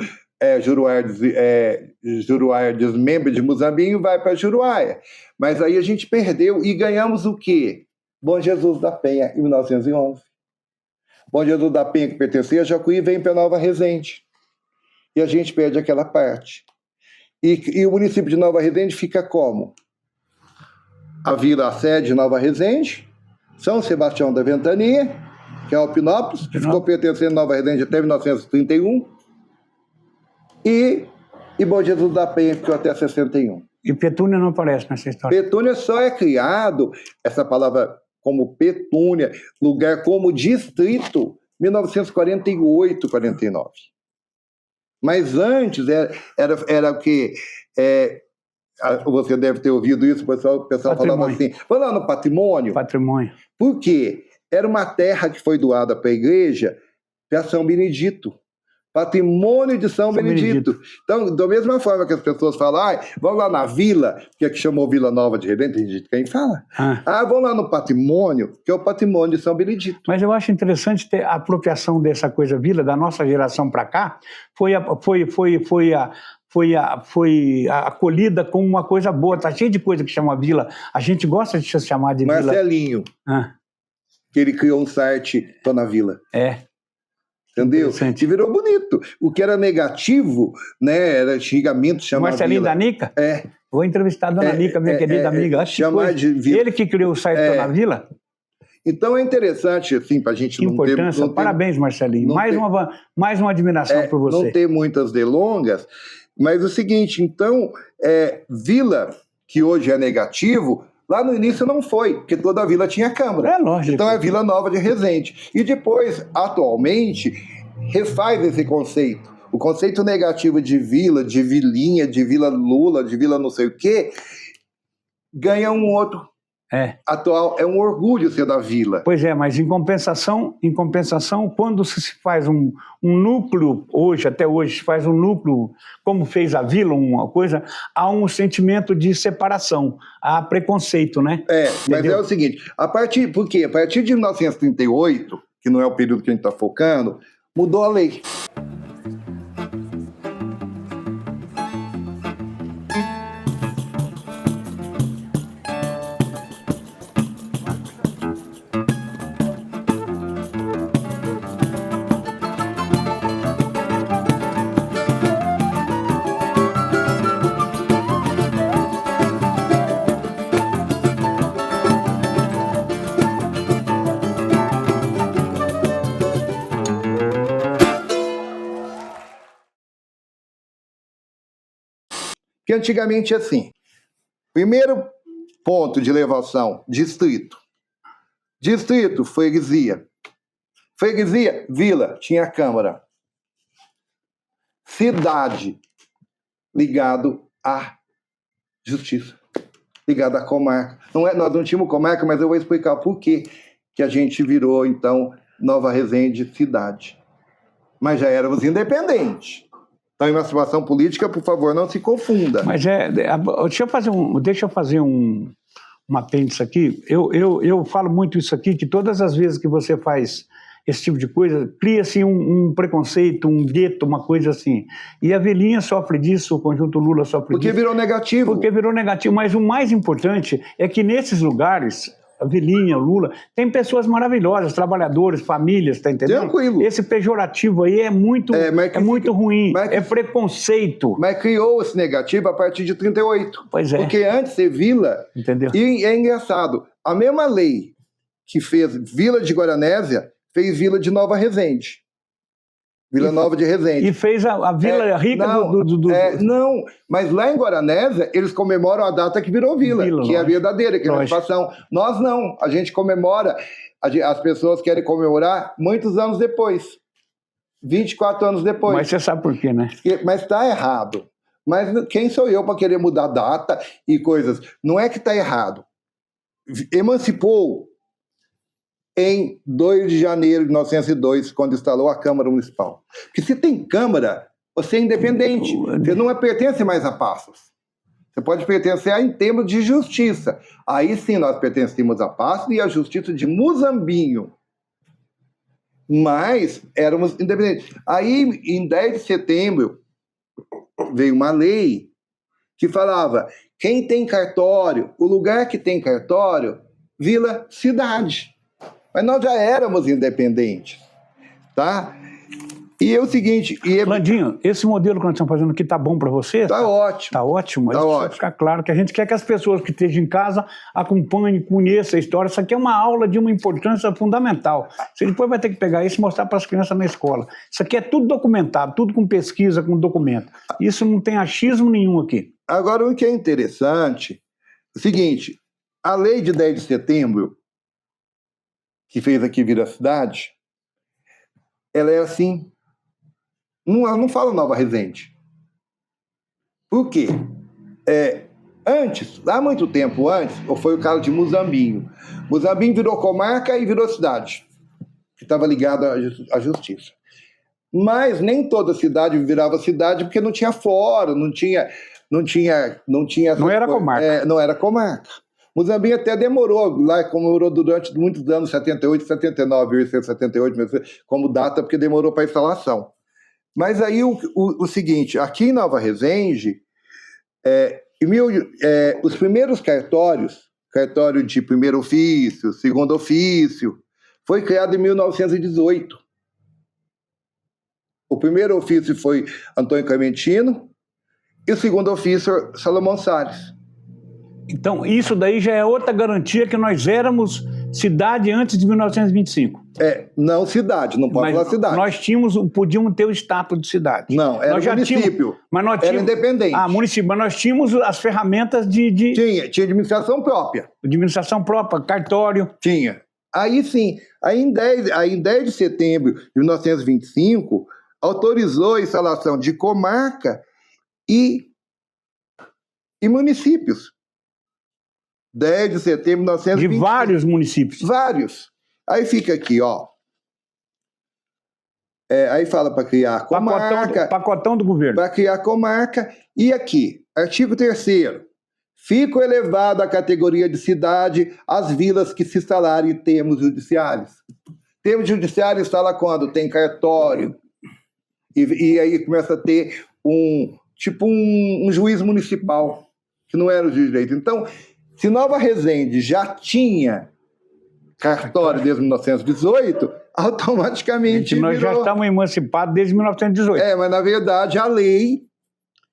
Juruáia desmembra de Muzambinho, vai para Juruáia. Mas aí a gente perdeu e ganhamos o quê? Bom Jesus da Penha, em 1911. Bom Jesus da Penha, que pertencia a Jacuí, vem para Nova Resende. E a gente perde aquela parte. E o município de Nova Resende fica como? A vila, a sede de Nova Resende, São Sebastião da Ventania, que é Alpinópolis, que ficou pertencendo a Nova Resende até 1931, e Bom Jesus da Penha ficou até 61. E Petúnia não aparece nessa história? Petúnia só é criado, essa palavra como Petúnia, lugar como distrito, 1948, 49. Mas antes era o que... você deve ter ouvido isso, o pessoal falava assim, vamos lá no patrimônio. Patrimônio. Por quê? Era uma terra que foi doada para a igreja, para São Benedito. Patrimônio de São Benedito. Então, da mesma forma que as pessoas falam, vamos lá na vila, que é que chamou Vila Nova de Resende, tem gente que fala. Vamos lá no patrimônio, que é o patrimônio de São Benedito. Mas eu acho interessante ter a apropriação dessa coisa vila, da nossa geração para cá, foi acolhida como uma coisa boa. Tá cheio de coisa que chama vila. A gente gosta de se chamar de vila. Marcelinho, que ele criou um site Tô na Vila. Entendeu? E virou bonito. O que era negativo, né, era xingamento, chamar Marcelinho da Nica? Vou entrevistar a dona Nica, minha querida amiga. Chamar de vila. Ele que criou o site Tô na Vila? Então é interessante, assim, para a gente não ter... Parabéns, Marcelinho. Mais uma admiração por você. Não ter muitas delongas, mas é o seguinte, então, vila, que hoje é negativo... Lá no início não foi, porque toda a vila tinha câmara. Lógico. Então é Vila Nova de Resende. E depois, atualmente, refaz esse conceito. O conceito negativo de vila, de vilinha, de vila Lula, de vila não sei o quê, ganha um outro atual. É um orgulho ser da vila. Pois é, mas em compensação, quando se faz um núcleo, até hoje, se faz um núcleo, como fez a vila, uma coisa, há um sentimento de separação, há preconceito, né? Mas é o seguinte, por quê? A partir de 1938, que não é o período que a gente está focando, mudou a lei. Que antigamente, assim, primeiro ponto de elevação, distrito. Distrito, freguesia. Freguesia, vila, tinha Câmara. Cidade, ligado à justiça, ligado à comarca. Nós não tínhamos comarca, mas eu vou explicar por que a gente virou, então, Nova Resende cidade. Mas já éramos independentes. Então, em uma situação política, por favor, não se confunda. Mas deixa eu fazer um apêndice aqui. Eu falo muito isso aqui, que todas as vezes que você faz esse tipo de coisa, cria-se um preconceito, um gueto, uma coisa assim. E a Vilinha sofre disso, o Conjunto Lula sofre disso. Porque virou negativo. Porque virou negativo. Mas o mais importante é que nesses lugares, a Vilinha, o Lula, tem pessoas maravilhosas, trabalhadores, famílias, tá entendendo? Tranquilo. Esse pejorativo aí é muito ruim, é preconceito. Mas criou esse negativo a partir de 38. Pois é. Porque antes de ser vila... Entendeu? E é engraçado, a mesma lei que fez Vila de Guaranésia, fez Vila de Nova Resende. Vila Nova de Resende. E fez a Vila Rica Não, mas lá em Guaranésia, eles comemoram a data que virou vila que é a verdadeira, que é a emancipação. Nós não, a gente comemora, as pessoas querem comemorar muitos anos depois. 24 anos depois. Mas você sabe por quê, né? Mas está errado. Mas quem sou eu para querer mudar data e coisas? Não é que está errado. Emancipou em 2 de janeiro de 1902, quando instalou a Câmara Municipal. Porque se tem Câmara, você é independente. Você não pertence mais a Passos. Você pode pertencer em termos de justiça. Aí sim nós pertencíamos a Passos e a Justiça de Muzambinho. Mas éramos independentes. Aí, em 10 de setembro, veio uma lei que falava: quem tem cartório, o lugar que tem cartório, vila, cidade. Mas nós já éramos independentes, tá? E é o seguinte... Landinho, esse modelo que nós estamos fazendo aqui tá bom para você? Tá ótimo. Tá ótimo? Tá ótimo. Ficar claro que a gente quer que as pessoas que estejam em casa acompanhem, conheçam a história. Isso aqui é uma aula de uma importância fundamental. Você depois vai ter que pegar isso e mostrar para as crianças na escola. Isso aqui é tudo documentado, tudo com pesquisa, com documento. Isso não tem achismo nenhum aqui. Agora, o que é interessante é o seguinte: a lei de 10 de setembro, que fez aqui vir a cidade, ela é assim, ela não fala Nova Resende. Por quê? Antes, há muito tempo antes, foi o caso de Muzambinho. Muzambinho virou comarca e virou cidade, que estava ligado à justiça. Mas nem toda cidade virava cidade, porque não tinha fórum, não era comarca. Não era comarca. Muzambinho até demorou durante muitos anos, 78, 79, 78, como data, porque demorou para a instalação. Mas aí o seguinte, aqui em Nova Resende, os primeiros cartórios, cartório de primeiro ofício, segundo ofício, foi criado em 1918. O primeiro ofício foi Antônio Clementino e o segundo ofício, Salomão Salles. Então, isso daí já é outra garantia que nós éramos cidade antes de 1925. Não cidade, não pode falar cidade. Nós podíamos ter o status de cidade. Não, era município. Era independente. Município, mas nós tínhamos as ferramentas de... Tinha administração própria. Administração própria, cartório. Tinha. Aí sim, em 10 de setembro de 1925, autorizou a instalação de comarca e municípios. 10 de setembro de 1920. De vários municípios. Vários. Aí fica aqui, ó. Aí fala para criar comarca. Pacotão do governo. Para criar comarca. E aqui, artigo 3º. Ficam elevadas à categoria de cidade as vilas que se instalarem em termos judiciários. Termos judiciários instala quando tem cartório. E aí começa a ter um juiz municipal, que não era o juiz de direito. Então, se Nova Resende já tinha cartório desde 1918, automaticamente nós já estamos emancipados desde 1918. Mas na verdade a lei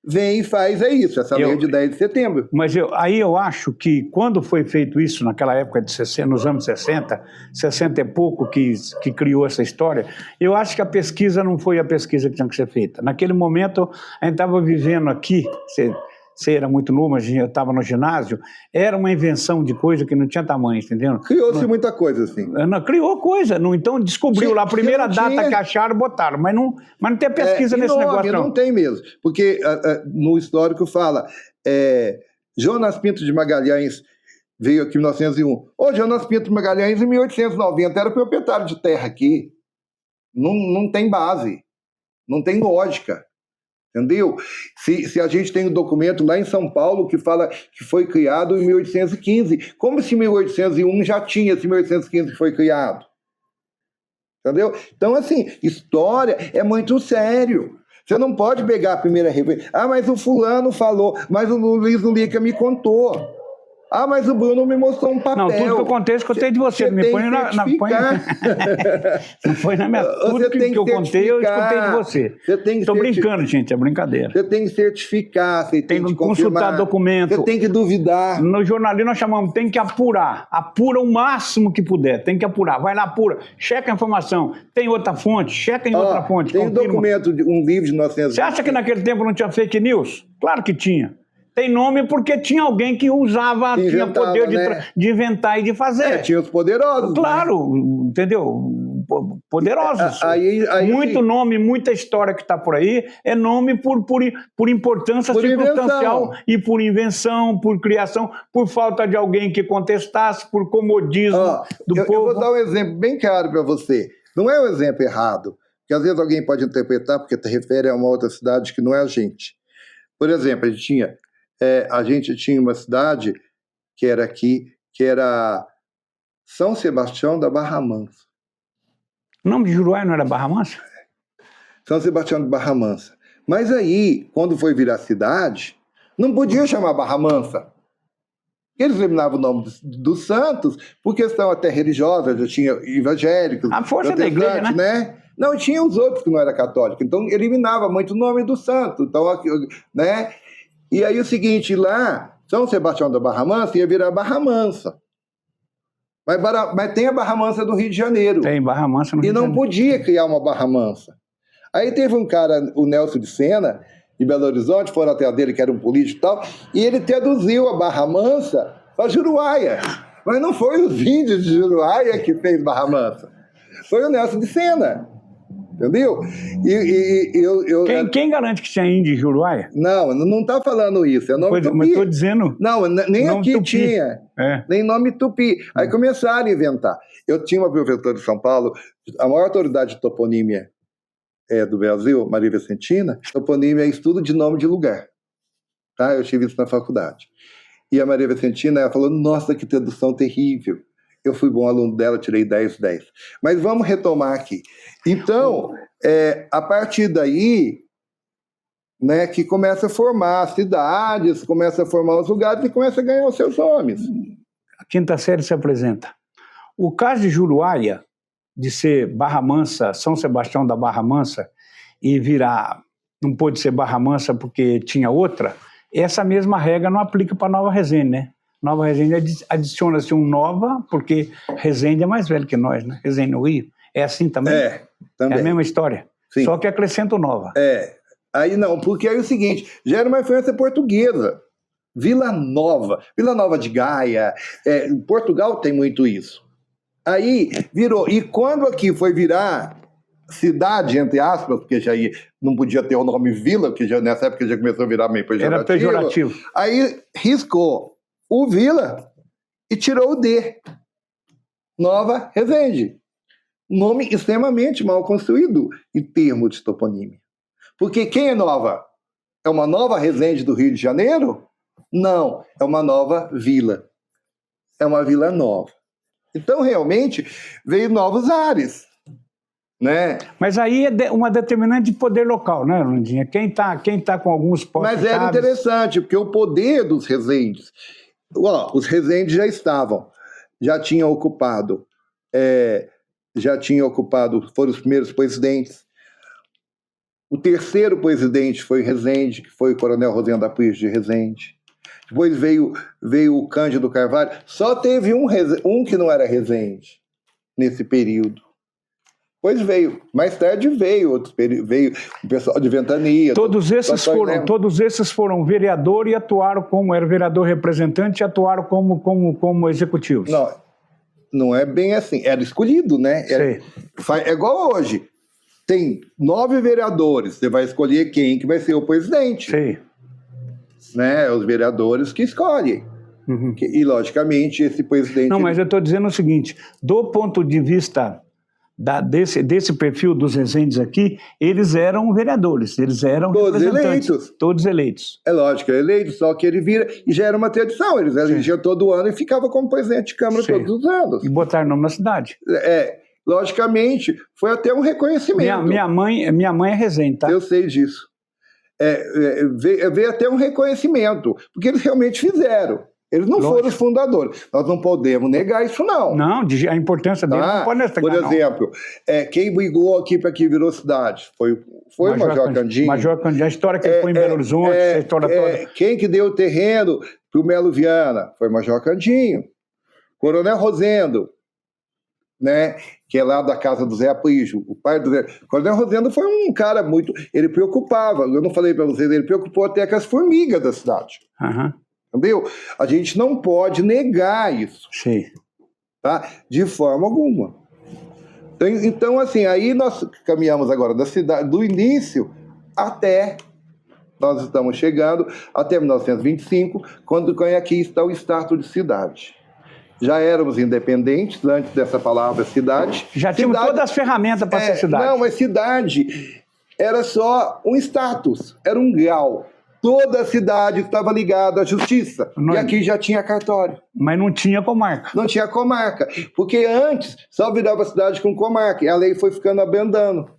vem e faz isso, essa lei de 10 de setembro. Mas aí eu acho que quando foi feito isso, naquela época de 60, nos anos 60 e pouco que criou essa história, eu acho que a pesquisa não foi a pesquisa que tinha que ser feita. Naquele momento, a gente estava vivendo aqui, você era muito novo, mas eu estava no ginásio, era uma invenção de coisa que não tinha tamanho, entendeu? Criou-se muita coisa, assim. Não, criou coisa, então descobriu lá a primeira data que acharam, botaram, mas não tem pesquisa nesse negócio, não. Não tem mesmo, porque no histórico fala, Jonas Pinto de Magalhães veio aqui em 1901. Jonas Pinto de Magalhães, em 1890, era proprietário de terra aqui. Não tem base, não tem lógica. Entendeu? Se a gente tem um documento lá em São Paulo que fala que foi criado em 1815, como se em 1801 já tinha esse 1815 que foi criado? Entendeu? Então, assim, história é muito sério. Você não pode pegar a primeira referência. Mas o fulano falou, mas o Luiz Ulica me contou. Mas o Bruno me mostrou um papel. Não, tudo que eu contei, eu escutei de você. Me põe na não foi na minha... Tudo que eu contei, eu escutei de você. Estou brincando, gente, é brincadeira. Você tem que certificar, você tem que consultar documento. Você tem que duvidar. No jornalismo nós chamamos, tem que apurar. Apura o máximo que puder, tem que apurar. Vai lá, apura, checa a informação. Tem outra fonte, checa em outra fonte. Tem um documento, um livro de 1920. Você acha que naquele tempo não tinha fake news? Claro que tinha. Tem nome porque tinha alguém que usava, tinha poder de inventar e de fazer. Tinha os poderosos. Claro, né? Entendeu? Poderosos. Muito nome, muita história que está por aí é nome por importância circunstancial e por invenção, por criação, por falta de alguém que contestasse, por comodismo do povo. Eu vou dar um exemplo bem claro para você. Não é um exemplo errado, porque às vezes alguém pode interpretar porque te refere a uma outra cidade que não é a gente. Por exemplo, a gente tinha uma cidade que era aqui, que era São Sebastião da Barra Mansa. O nome de Juruá não era Barra Mansa? São Sebastião da Barra Mansa. Mas aí, quando foi virar cidade, não podia chamar Barra Mansa. Eles eliminavam o nome dos santos por questão até religiosa, já tinha evangélicos. A força da igreja, né? Não, tinha os outros que não eram católicos. Então, eliminava muito o nome do santo. Então, né? E aí o seguinte, lá, São Sebastião da Barra Mansa ia virar Barra Mansa. Mas tem a Barra Mansa do Rio de Janeiro. Tem Barra Mansa no Rio de Janeiro. E não podia criar uma Barra Mansa. Aí teve um cara, o Nelson de Sena, de Belo Horizonte, foram até dele, que era um político e tal, e ele traduziu a Barra Mansa para Juruáia. Mas não foi os índios de Juruáia que fez Barra Mansa. Foi o Nelson de Sena. Entendeu? Quem garante que tinha índio em Juruáia? Não está falando isso. É nome Tupi. Mas estou dizendo. Não, nem aqui Tupi tinha. Nem nome Tupi. Aí começaram a inventar. Eu tinha uma professora de São Paulo, a maior autoridade de toponímia do Brasil, Maria Vicentina. Toponímia é estudo de nome de lugar. Tá? Eu tive isso na faculdade. E a Maria Vicentina, ela falou, nossa, que tradução terrível. Eu fui bom aluno dela, tirei 10/10. Mas vamos retomar aqui. Então, a partir daí, né, que começa a formar as cidades, começa a formar os lugares e começa a ganhar os seus nomes. A quinta série se apresenta. O caso de Juruáia, de ser Barra Mansa, São Sebastião da Barra Mansa, e virar, não pôde ser Barra Mansa porque tinha outra, essa mesma regra não aplica para Nova Resende, né? Nova Resende adiciona-se um Nova, porque Resende é mais velho que nós, né? Resende no Rio. É assim também? Também. É a mesma história. Sim. Só que acrescenta o Nova. Aí não, porque aí é o seguinte, já era uma influência portuguesa. Vila Nova de Gaia, Portugal tem muito isso. Aí virou, e quando aqui foi virar cidade, entre aspas, porque já não podia ter o nome vila, porque já, nessa época já começou a virar meio pejorativo. Era pejorativo. Aí riscou o vila e tirou o D. Nova Resende. Um nome extremamente mal construído em termos de toponímia. Porque quem é nova? É uma nova Resende do Rio de Janeiro? Não, é uma nova vila. É uma vila nova. Então, realmente, veio novos ares. Né? Mas aí é uma determinante de poder local, né, Rondinha? Quem tá com alguns postos Mas era interessante, porque o poder dos Resendes... os Resendes já estavam, já tinham ocupado, foram os primeiros presidentes. O terceiro presidente foi Resende, que foi o Coronel Rosendo Aprígio de Resende. Depois veio o Cândido Carvalho. Só teve um que não era Resende nesse período. Depois mais tarde veio o pessoal de Ventania. Todos esses foram vereador e atuaram era vereador representante e atuaram como executivos. Não é bem assim. Era escolhido, né? É igual hoje. Tem 9 vereadores. Você vai escolher quem que vai ser o presidente. Sim. Né? Os vereadores que escolhem. Uhum. E, logicamente, esse presidente... Não, mas eu estou dizendo o seguinte. Do ponto de vista... desse perfil dos Resendes aqui, eles eram vereadores, eles eram todos eleitos. É lógico, eleito, só que ele vira, e já era uma tradição, eles elegiam todo ano e ficava como presidente de Câmara todos os anos. E botaram nome na cidade. Logicamente, foi até um reconhecimento. Minha mãe é Resende, tá? Eu sei disso. Veio até um reconhecimento, porque eles realmente fizeram. Eles não foram os fundadores. Nós não podemos negar isso, não. Não, a importância deles não pode negar, por exemplo, quem brigou aqui para que virou cidade? Foi o Major Candinho. Major Candinho, a história que ele foi em Belo Horizonte, a história toda. Quem que deu o terreno para o Melo Viana? Foi o Major Candinho. Coronel Rosendo, né, que é lá da casa do Zé Aprígio, o pai do Zé. Coronel Rosendo foi um cara muito... Ele preocupava, eu não falei para vocês, ele preocupou até com as formigas da cidade. Aham. Entendeu? A gente não pode negar isso. Sim. Tá? De forma alguma. Então, assim, aí nós caminhamos agora da cidade, do início até... Nós estamos chegando até 1925, quando aqui está o status de cidade. Já éramos independentes antes dessa palavra cidade. Já tínhamos todas as ferramentas para ser cidade. Não, mas cidade era só um status, era um grau. Toda a cidade estava ligada à justiça. E aqui já tinha cartório. Mas não tinha comarca. Não tinha comarca. Porque antes só virava cidade com comarca. E a lei foi ficando abandando.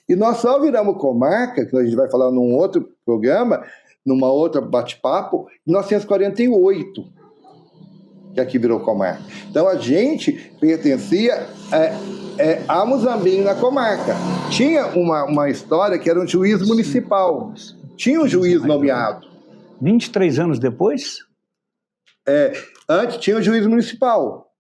E nós só viramos comarca, que a gente vai falar num outro programa, numa outra bate-papo, em 1948. Que aqui virou comarca. Então a gente pertencia a Muzambinho na comarca. Tinha uma história que era um juiz municipal. Tinha um juiz nomeado. 23 anos depois? Antes tinha um juiz municipal.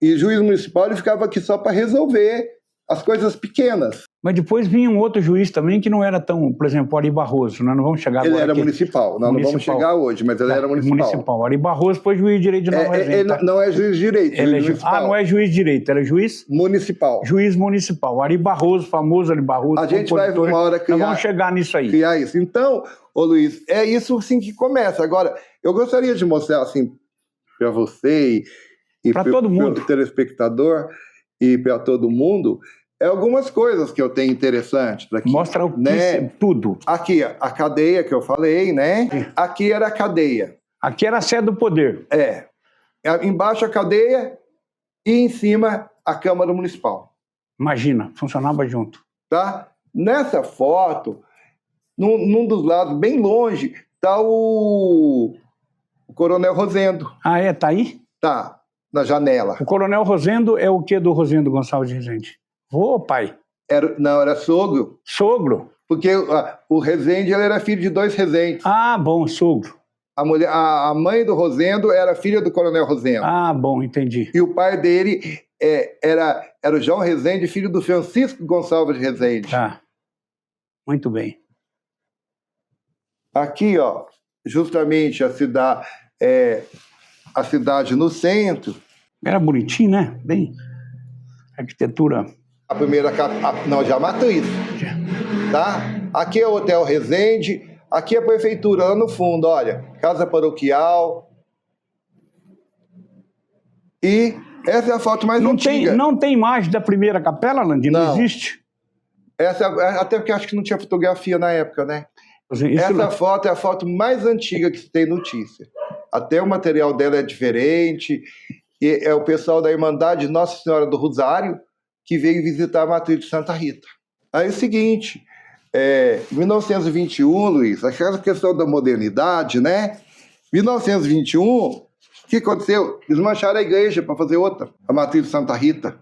E o juiz municipal ele ficava aqui só para resolver as coisas pequenas. Mas depois vinha um outro juiz também que não era tão, por exemplo, Ari Barroso. Nós não vamos chegar agora. Ele era municipal. Nós não vamos chegar hoje, mas ele era municipal. Ari Barroso foi juiz de direito de Nova Resende. Ele não é juiz de direito. Não é juiz de direito, era juiz? Municipal. Juiz municipal. Ari Barroso, famoso Ari Barroso. A gente vai uma hora criar... Nós vamos chegar nisso aí. Criar isso. Então, ô Luiz, é isso assim que começa. Agora, eu gostaria de mostrar assim para você e para todo mundo, pro telespectador e para todo mundo, algumas coisas que eu tenho interessantes aqui. Mostra tudo. Aqui, a cadeia que eu falei, né? Sim. Aqui era a cadeia. Aqui era a sede do poder. Embaixo a cadeia e em cima a Câmara Municipal. Imagina, funcionava junto. Tá? Nessa foto, num dos lados, bem longe, tá o Coronel Rosendo. Tá aí? Tá, na janela. O Coronel Rosendo é o que do Rosendo Gonçalves de Resende? Vô, pai? Era sogro. Sogro? Porque o Resende ele era filho de 2 Resendes. Bom, sogro. A mãe do Rosendo era filha do Coronel Rosendo. Bom, entendi. E o pai dele era o João Resende, filho do Francisco Gonçalves de Resende. Tá. Muito bem. Aqui, ó, justamente a cidade no centro. Era bonitinho, né? Bem, arquitetura... A primeira... Não, já matriz. Tá? Aqui é o Hotel Resende. Aqui é a prefeitura, lá no fundo, olha. Casa paroquial. E essa é a foto mais antiga. Não tem imagem da primeira capela, Landim? Não existe? Essa, até porque acho que não tinha fotografia na época, né? Essa foto é a foto mais antiga que se tem notícia. Até o material dela é diferente. E é o pessoal da Irmandade Nossa Senhora do Rosário que veio visitar a matriz de Santa Rita. Aí é o seguinte, em 1921, Luiz, aquela questão da modernidade, né? 1921, o que aconteceu? Desmancharam a igreja para fazer outra, a matriz de Santa Rita.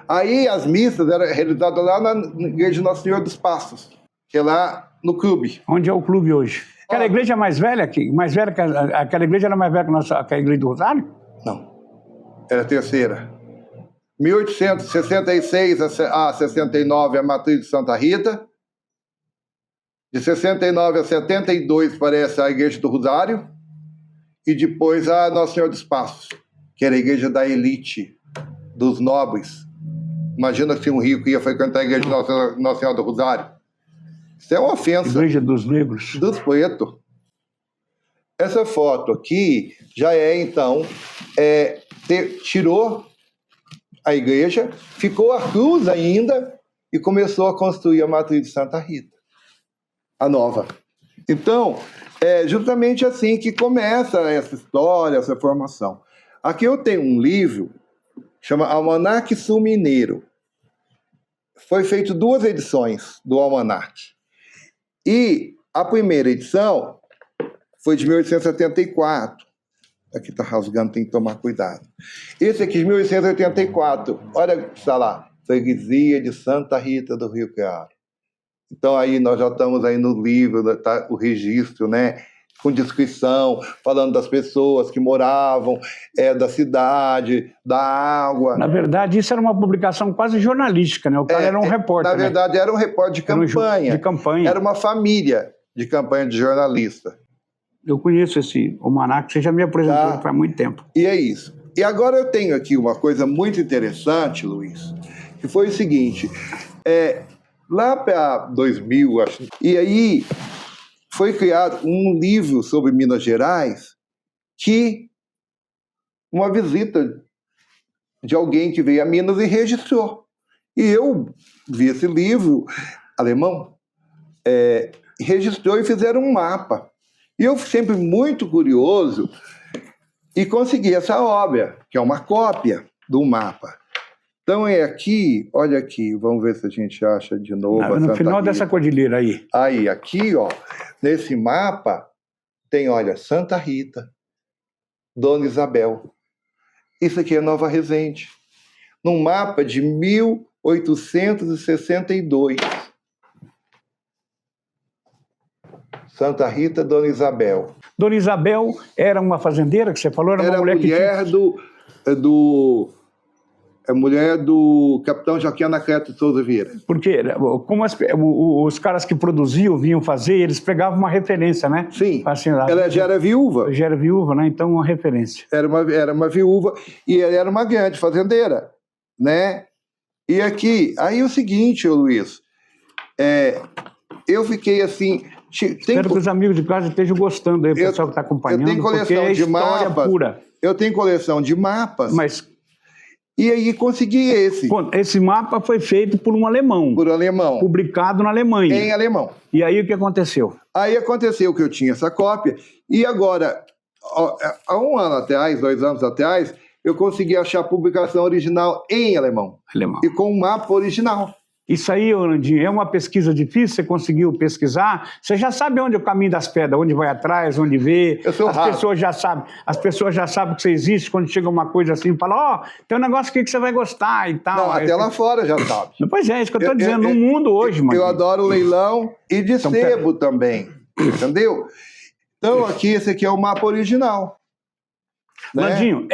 Aí as missas eram realizadas lá na igreja de Nossa Senhora dos Passos, que é lá no clube. Onde é o clube hoje? Aquela igreja é mais velha? Aquela igreja era mais velha que a igreja do Rosário? Não, era a terceira. 1866 a 69 a matriz de Santa Rita. De 69 a 72 parece a igreja do Rosário. E depois a Nossa Senhora dos Passos, que era a igreja da elite, dos nobres. Imagina se um rico ia frequentar a igreja de Nossa Senhora do Rosário. Isso é uma ofensa. Igreja dos negros. Dos pretos. Essa foto aqui já é, então, tirou a igreja, ficou a cruz ainda e começou a construir a matriz de Santa Rita, a nova. Então, é justamente assim que começa essa história, essa formação. Aqui eu tenho um livro, chama Almanaque Sul Mineiro. Foi feito 2 edições do Almanaque. E a primeira edição foi de 1874. Aqui está rasgando, tem que tomar cuidado. Esse aqui de 1884, olha o que está lá. Freguesia de Santa Rita do Rio Claro. Então aí nós já estamos aí no livro, tá, o registro, né? Com descrição, falando das pessoas que moravam, da cidade, da água. Na verdade, isso era uma publicação quase jornalística, né? O cara era um repórter. Na verdade, era um repórter de campanha. De campanha. Era uma família de campanha de jornalista. Eu conheço esse almanaque, você já me apresentou faz muito tempo. E é isso. E agora eu tenho aqui uma coisa muito interessante, Luiz, que foi o seguinte, lá para 2000, acho, e aí foi criado um livro sobre Minas Gerais, que uma visita de alguém que veio a Minas e registrou. E eu vi esse livro alemão, registrou e fizeram um mapa. E eu sempre muito curioso e consegui essa obra, que é uma cópia do mapa. Então é aqui, olha aqui, vamos ver se a gente acha de novo. No final dessa cordilheira aí. Aí, aqui, ó, nesse mapa, tem, olha, Santa Rita, Dona Isabel. Isso aqui é Nova Resende. Num mapa de 1862. Santa Rita, Dona Isabel. Dona Isabel era uma fazendeira que você falou? Era uma mulher que tinha... mulher do capitão Joaquim Anacleto de Souza Vieira. Porque como os caras que produziam vinham fazer, eles pegavam uma referência, né? Sim, assim, ela já era viúva. Já era viúva, né? Então uma referência. Era uma viúva e ela era uma grande fazendeira, né? E aqui, aí o seguinte, Luiz, eu fiquei assim... Espero que os amigos de casa estejam gostando aí, o pessoal que está acompanhando, eu tenho coleção de mapas, pura. Eu tenho coleção de mapas. Mas... E aí consegui esse. Esse mapa foi feito por um alemão. Por um alemão. Publicado na Alemanha. Em alemão. E aí o que aconteceu? Aí aconteceu que eu tinha essa cópia e agora, há 1 ano atrás, 2 anos atrás, eu consegui achar a publicação original em alemão. E com um mapa original. Isso aí, Orlandinho, é uma pesquisa difícil, você conseguiu pesquisar? Você já sabe onde é o caminho das pedras, onde vai atrás, onde vê. As pessoas já sabem que você existe, quando chega uma coisa assim, fala, tem um negócio aqui que você vai gostar e tal. Não, até lá fora já sabe. Pois é, isso que eu estou dizendo, no mundo hoje, mano. Eu adoro leilão e de sebo também, entendeu? Então, esse aqui é o mapa original. Né? Landinho,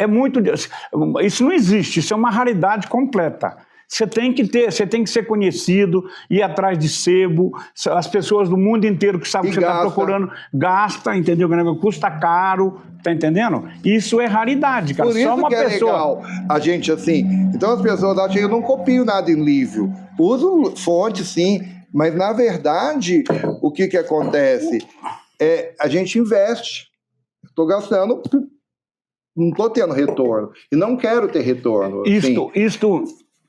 isso não existe, isso é uma raridade completa. Você tem que ser conhecido, ir atrás de sebo, as pessoas do mundo inteiro que sabem o que você está procurando, gasta, entendeu? Custa caro, tá entendendo? Isso é raridade, cara. Por isso só uma que é pessoa. Legal a gente assim. Então as pessoas acham que eu não copio nada em livro. Uso fonte, sim, mas na verdade, o que acontece? A gente investe. Estou gastando não estou tendo retorno. E não quero ter retorno.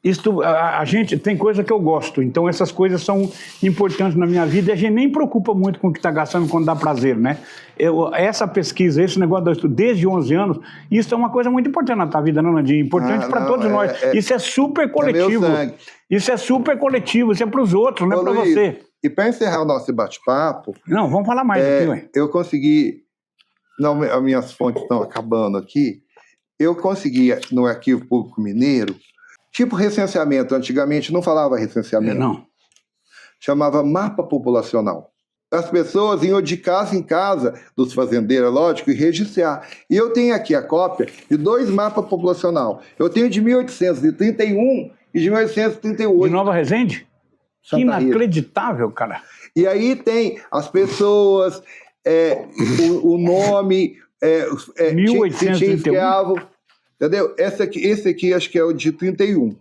Isto, a gente tem coisa que eu gosto, então essas coisas são importantes na minha vida e a gente nem preocupa muito com o que está gastando quando dá prazer, né? Essa pesquisa, esse negócio do estudo, desde 11 anos, isso é uma coisa muito importante na tua vida, né, Landinho? Importante para todos nós. Isso é super coletivo. Isso é super coletivo, isso é para os outros, não é para você. E para encerrar o nosso bate-papo... Não, vamos falar mais aqui, ué. Eu consegui... Não, as minhas fontes estão acabando aqui. Eu consegui, no Arquivo Público Mineiro, tipo recenseamento. Antigamente não falava recenseamento. Não. Chamava mapa populacional. As pessoas iam de casa em casa dos fazendeiros, lógico, e registrar. E eu tenho aqui a cópia de 2 mapas populacional. Eu tenho de 1831 e de 1838. De Nova Resende? Que inacreditável, cara. E aí tem as pessoas, o nome, 1831. Entendeu? Esse aqui acho que é o de 31.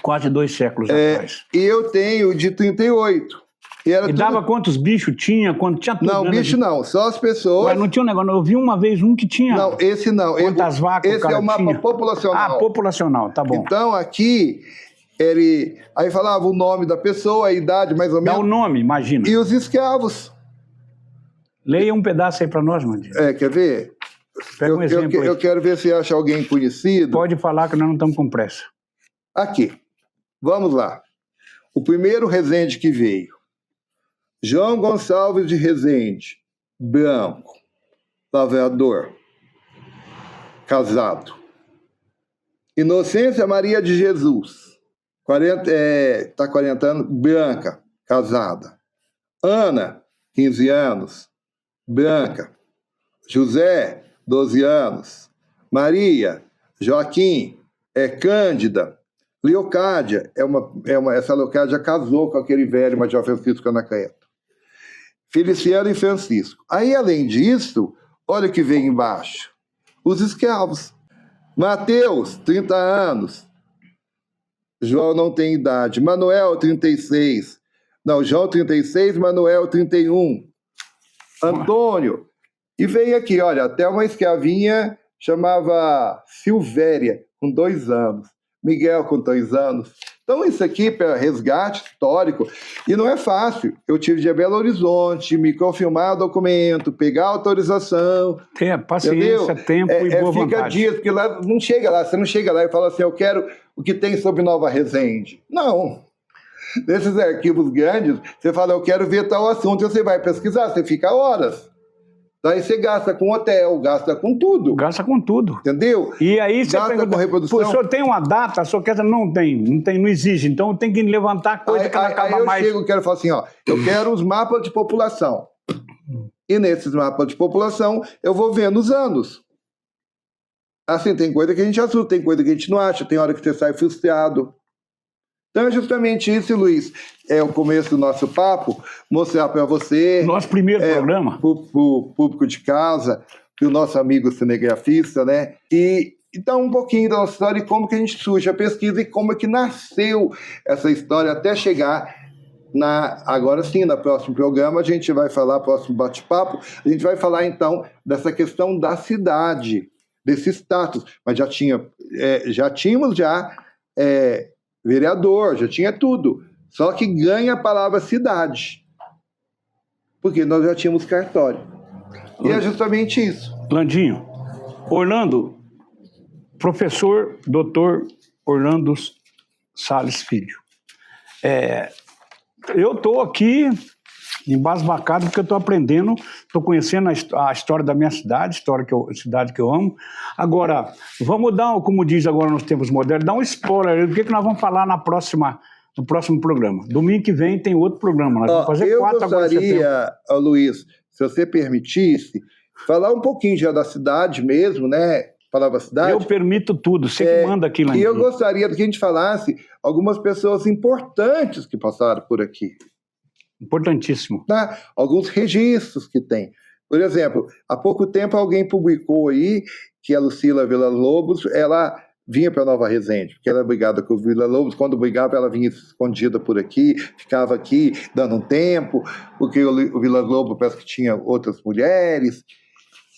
Quase 2 séculos atrás. E eu tenho o de 38. E dava quantos bichos tinha? Tinha tudo, não, bicho não, só as pessoas. Mas não tinha um negócio, eu vi uma vez um que tinha... Não, esse não. Quantas vacas esse o cara é o mapa tinha? populacional. Ah, populacional, tá bom. Então aqui, aí falava o nome da pessoa, a idade mais ou menos. Dá o nome, imagina. E os escravos. Leia um pedaço aí pra nós, Mandinho. Quer ver? Pega um exemplo aí. Eu quero ver se acha alguém conhecido. Pode falar que nós não estamos com pressa. Aqui. Vamos lá. O primeiro Resende que veio. João Gonçalves de Resende. Branco. Lavrador. Casado. Inocência Maria de Jesus. 40 anos. Branca. Casada. Ana, 15 anos. Branca. José, 12 anos. Maria, Joaquim, Cândida. Leocádia, essa Leocádia casou com aquele velho Major Francisco Anacleto. Feliciano e Francisco. Aí, além disso, olha o que vem embaixo. Os escravos. Mateus, 30 anos. João não tem idade. Manuel, 36. Não, João, 36, Manuel, 31. Antônio. E veio aqui, olha, até uma escravinha chamava Silvéria, com 2 anos. Miguel, com 2 anos. Então, isso aqui para resgate histórico. E não é fácil. Eu tive de ir a Belo Horizonte, microfilmar o documento, pegar a autorização. Tem paciência, entendeu? Tempo e boa fica vontade. dias, porque lá não chega lá. Você não chega lá e fala assim, eu quero o que tem sobre Nova Resende. Não. Nesses arquivos grandes, você fala, eu quero ver tal assunto, e você vai pesquisar, você fica horas. Daí você gasta com hotel, gasta com tudo. Gasta com tudo. Entendeu? E aí você gasta pergunta, com reprodução. O senhor tem uma data, a sua quer não exige. Então tem que levantar coisa que ela acaba mais... Aí eu chego e quero falar assim, ó, eu quero os mapas de população. E nesses mapas de população, eu vou vendo os anos. Assim, tem coisa que a gente assusta, tem coisa que a gente não acha, tem hora que você sai frustrado. Então é justamente isso, Luiz. É o começo do nosso papo, mostrar para você... Nosso primeiro programa. Para o público de casa, para o nosso amigo cinegrafista, né? E então um pouquinho da nossa história e como que a gente surge a pesquisa e como é que nasceu essa história até chegar agora sim, no próximo programa, a gente vai falar, próximo bate-papo, a gente vai falar então dessa questão da cidade, desse status. Mas já tínhamos vereador, já tinha tudo. Só que ganha a palavra cidade. Porque nós já tínhamos cartório. E é justamente isso. Landinho, Orlando, professor doutor Orlando Salles Filho. Eu estou aqui embasbacado porque eu estou aprendendo, estou conhecendo a história da minha cidade, cidade que eu amo. Agora, vamos dar, como diz agora nos tempos modernos, dar um spoiler do que nós vamos falar no próximo programa. Domingo que vem tem outro programa. Nós vamos fazer 4 agora de setembro. Eu gostaria, Luiz, se você permitisse, falar um pouquinho já da cidade mesmo, né? Palavra cidade. Eu permito tudo, você que manda aqui, Landinho. E eu gostaria que a gente falasse algumas pessoas importantes que passaram por aqui. Importantíssimo. Tá? Alguns registros que tem. Por exemplo, há pouco tempo alguém publicou aí que a Lucila Villa-Lobos, ela vinha para Nova Resende, porque ela era brigada com o Villa-Lobos, quando brigava ela vinha escondida por aqui, ficava aqui dando um tempo, porque o Villa-Lobos parece que tinha outras mulheres,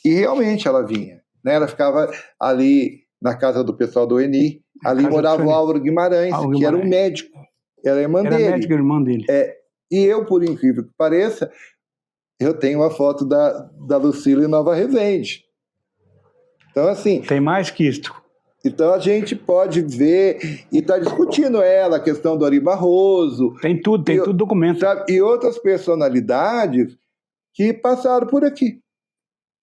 e realmente ela vinha. né? Ela ficava ali na casa do pessoal do Eni. Ali morava o Álvaro Guimarães, que era um médico. Era irmã dele. Era médico, irmã dele. E eu, por incrível que pareça, eu tenho uma foto da Lucília em Nova Resende. Então, assim... Tem mais que isto. Então, a gente pode ver e está discutindo ela, a questão do Ari Barroso. Tem tudo documento. Sabe? E outras personalidades que passaram por aqui.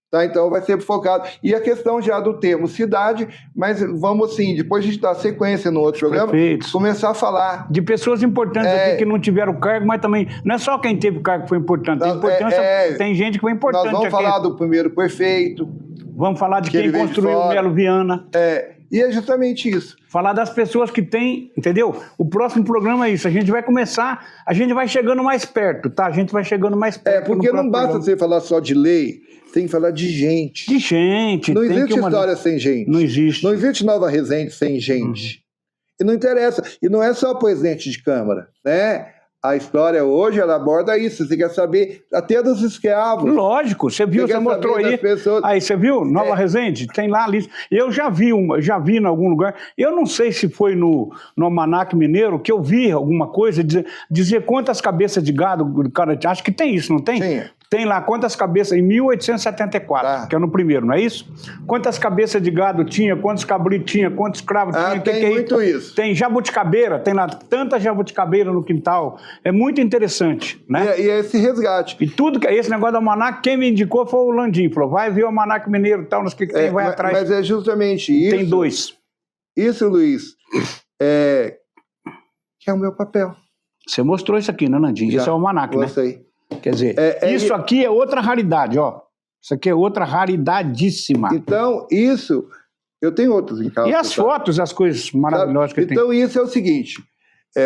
Tá? Então, vai ser focado. E a questão já do termo cidade, mas vamos assim, depois a gente dá sequência no outro programa, começar a falar. De pessoas importantes aqui que não tiveram cargo, mas também, não é só quem teve cargo que foi importante. Tem gente que foi importante. Nós vamos aqui. falar do primeiro prefeito. Vamos falar de quem construiu o Melo Viana. E é justamente isso. Falar das pessoas que têm, entendeu? O próximo programa é isso. A gente vai começar, a gente vai chegando mais perto, tá? A gente vai chegando mais perto. Porque não basta você falar só de lei, tem que falar de gente. De gente. Não existe história sem gente. Não existe. Não existe Nova Resende sem gente. E não interessa. E não é só presidente de Câmara, né? A história hoje, ela aborda isso. Você quer saber até dos escravos. Lógico. Você viu, você mostrou aí. Aí, você viu? Nova Resende? Tem lá a lista. Eu já vi em algum lugar. Eu não sei se foi no Almanaque Mineiro que eu vi alguma coisa, dizer quantas cabeças de gado, cara, acho que tem isso, não tem? Sim. Tem lá quantas cabeças, em 1874, que é no primeiro, não é isso? Quantas cabeças de gado tinha, quantos cabritos tinha, quantos escravos tinha. Tem muito isso. Tem jabuticabeira, tem lá tanta jabuticabeira no quintal. É muito interessante, né? E é esse resgate. E tudo que esse negócio do almanaque, quem me indicou foi o Landim. Falou, vai ver o almanaque mineiro e tal, nos que tem, vai atrás. Mas é justamente isso. Tem 2. Isso, Luiz, que é o meu papel. Você mostrou isso aqui, né, Landim? Isso é o almanaque, né? Sei. Quer dizer, isso aqui é outra raridade, ó. Isso aqui é outra raridadíssima. Então, isso... Eu tenho outros em casa. E as fotos, as coisas maravilhosas que tem. Então, isso é o seguinte.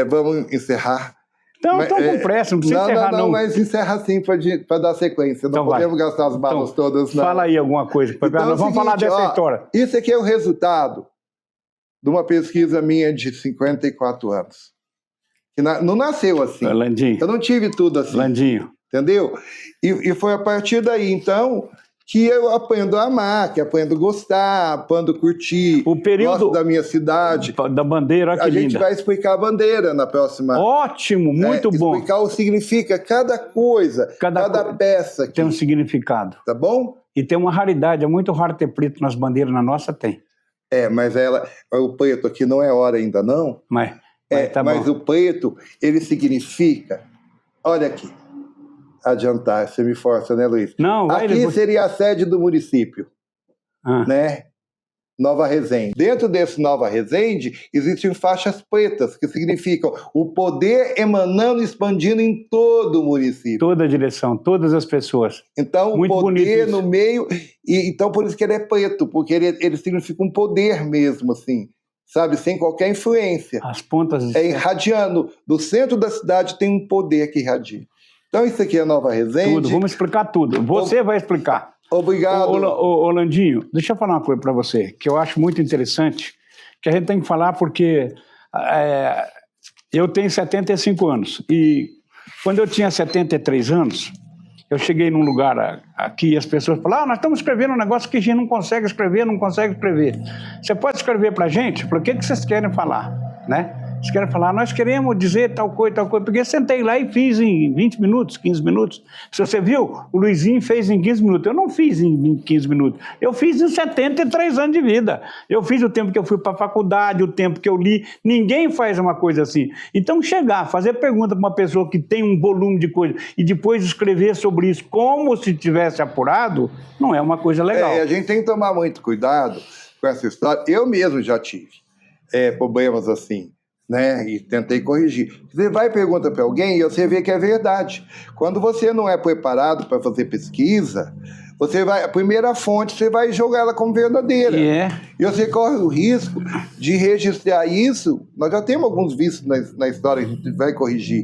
Vamos encerrar. Então, com pressa, não precisa encerrar, não. Não, mas encerra assim para dar sequência. Não podemos gastar as balas todas, não. Fala aí alguma coisa. Nós vamos falar dessa história. Isso aqui é o resultado de uma pesquisa minha de 54 anos. Que não nasceu assim. Landinho. Eu não tive tudo assim. Landinho. Entendeu? E foi a partir daí, então, que eu aprendo a amar, que aprendo a gostar, aprendo a curtir. O período gosto da minha cidade. Da bandeira, olha que linda. A gente vai explicar a bandeira na próxima. Ótimo, muito bom. Explicar o que significa cada coisa, cada peça. Aqui. Tem um significado. Tá bom? E tem uma raridade, é muito raro ter preto nas bandeiras, na nossa tem. Mas o preto aqui não é hora ainda, não. Mas o preto, ele significa... Olha aqui. Adiantar, você me força, né, Luiz? Não, aqui seria a sede do município, né? Nova Resende. Dentro desse Nova Resende, existem faixas pretas, que significam o poder emanando e expandindo em todo o município. Toda a direção, todas as pessoas. Então, muito o poder no meio... então, por isso que ele é preto, porque ele significa um poder mesmo, assim, sabe? Sem qualquer influência. As pontas... irradiando. Do centro da cidade tem um poder que irradia. Então, isso aqui é Nova Resende. Tudo, vamos explicar tudo. Você vai explicar. Obrigado. Ô, Landinho, deixa eu falar uma coisa para você, que eu acho muito interessante, que a gente tem que falar porque eu tenho 75 anos. E quando eu tinha 73 anos, eu cheguei num lugar aqui e as pessoas falaram, nós estamos escrevendo um negócio que a gente não consegue escrever. Você pode escrever para a gente? Eu falei, o que vocês querem falar, né? Eles querem falar, nós queremos dizer tal coisa. Porque eu sentei lá e fiz em 20 minutos, 15 minutos. Se você viu, o Luizinho fez em 15 minutos. Eu não fiz em 15 minutos. Eu fiz em 73 anos de vida. Eu fiz o tempo que eu fui para a faculdade, o tempo que eu li. Ninguém faz uma coisa assim. Então, fazer pergunta para uma pessoa que tem um volume de coisa e depois escrever sobre isso como se tivesse apurado, não é uma coisa legal. A gente tem que tomar muito cuidado com essa história. Eu mesmo já tive problemas assim. Né? E tentei corrigir. Você vai e pergunta para alguém e você vê que é verdade. Quando você não é preparado para fazer pesquisa, a primeira fonte, você vai jogar ela como verdadeira. E você corre o risco de registrar isso. Nós já temos alguns vícios na história, a gente vai corrigir.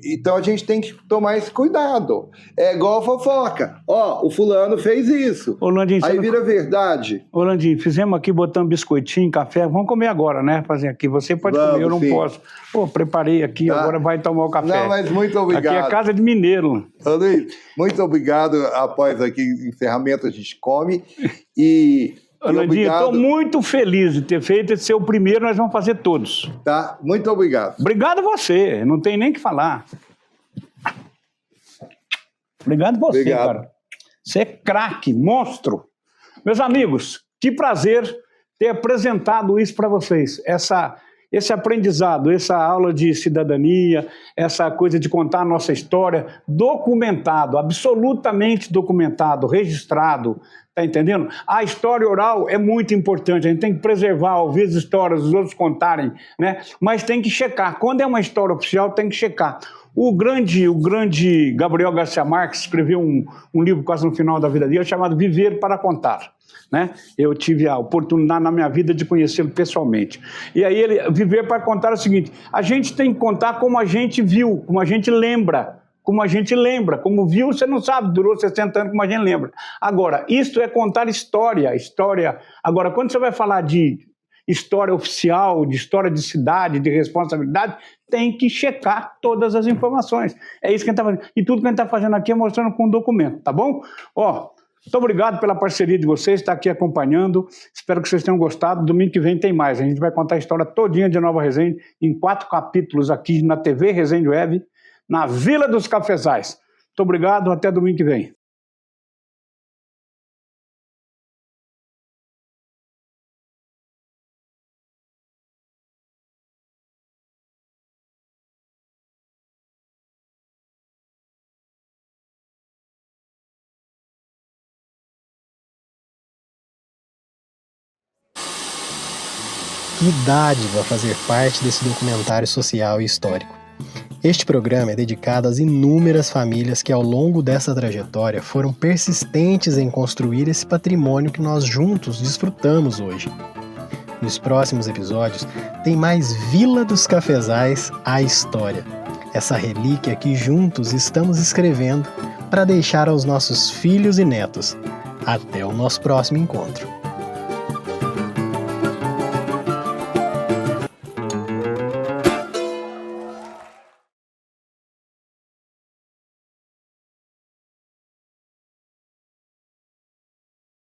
Então a gente tem que tomar esse cuidado. É igual a fofoca. Ó, o fulano fez isso. Ô, Landinho, aí vira verdade. Ô, Landinho, fizemos aqui, botamos biscoitinho, café. Vamos comer agora, né? Fazer aqui. Você pode comer, eu não posso. Pô, preparei aqui, agora vai tomar o café. Não, mas muito obrigado. Aqui é casa de mineiro. Ô, Luiz, muito obrigado. Após aqui encerramento a gente come. E Landinho, estou muito feliz de ter feito esse ser o primeiro, nós vamos fazer todos. Tá, muito obrigado. Obrigado a você, não tem nem o que falar. Obrigado a você, cara. Você é craque, monstro. Meus amigos, que prazer ter apresentado isso para vocês. Esse aprendizado, essa aula de cidadania, essa coisa de contar a nossa história, documentado, absolutamente documentado, registrado. Tá entendendo? A história oral é muito importante, a gente tem que preservar, ouvir as histórias, os outros contarem, né? Mas tem que checar. Quando é uma história oficial, tem que checar. O grande Gabriel Garcia Marques escreveu um livro quase no final da vida dele, chamado Viver para Contar. Né? Eu tive a oportunidade na minha vida de conhecê-lo pessoalmente. E aí ele, Viver para Contar é o seguinte, a gente tem que contar como a gente viu, como a gente lembra. Como a gente lembra, como viu, você não sabe, durou 60 anos, como a gente lembra. Agora, isto é contar história. Agora, quando você vai falar de história oficial, de história de cidade, de responsabilidade, tem que checar todas as informações. É isso que a gente está fazendo. E tudo que a gente está fazendo aqui é mostrando com um documento, tá bom? Ó, muito obrigado pela parceria de vocês, estar aqui acompanhando. Espero que vocês tenham gostado. Domingo que vem tem mais. A gente vai contar a história todinha de Nova Resende, em 4 capítulos aqui na TV Resende Web, na Vila dos Cafezais. Muito obrigado, até domingo que vem. Que dádiva fazer parte desse documentário social e histórico. Este programa é dedicado às inúmeras famílias que ao longo dessa trajetória foram persistentes em construir esse patrimônio que nós juntos desfrutamos hoje. Nos próximos episódios tem mais Vila dos Cafezais, a história. Essa relíquia que juntos estamos escrevendo para deixar aos nossos filhos e netos. Até o nosso próximo encontro.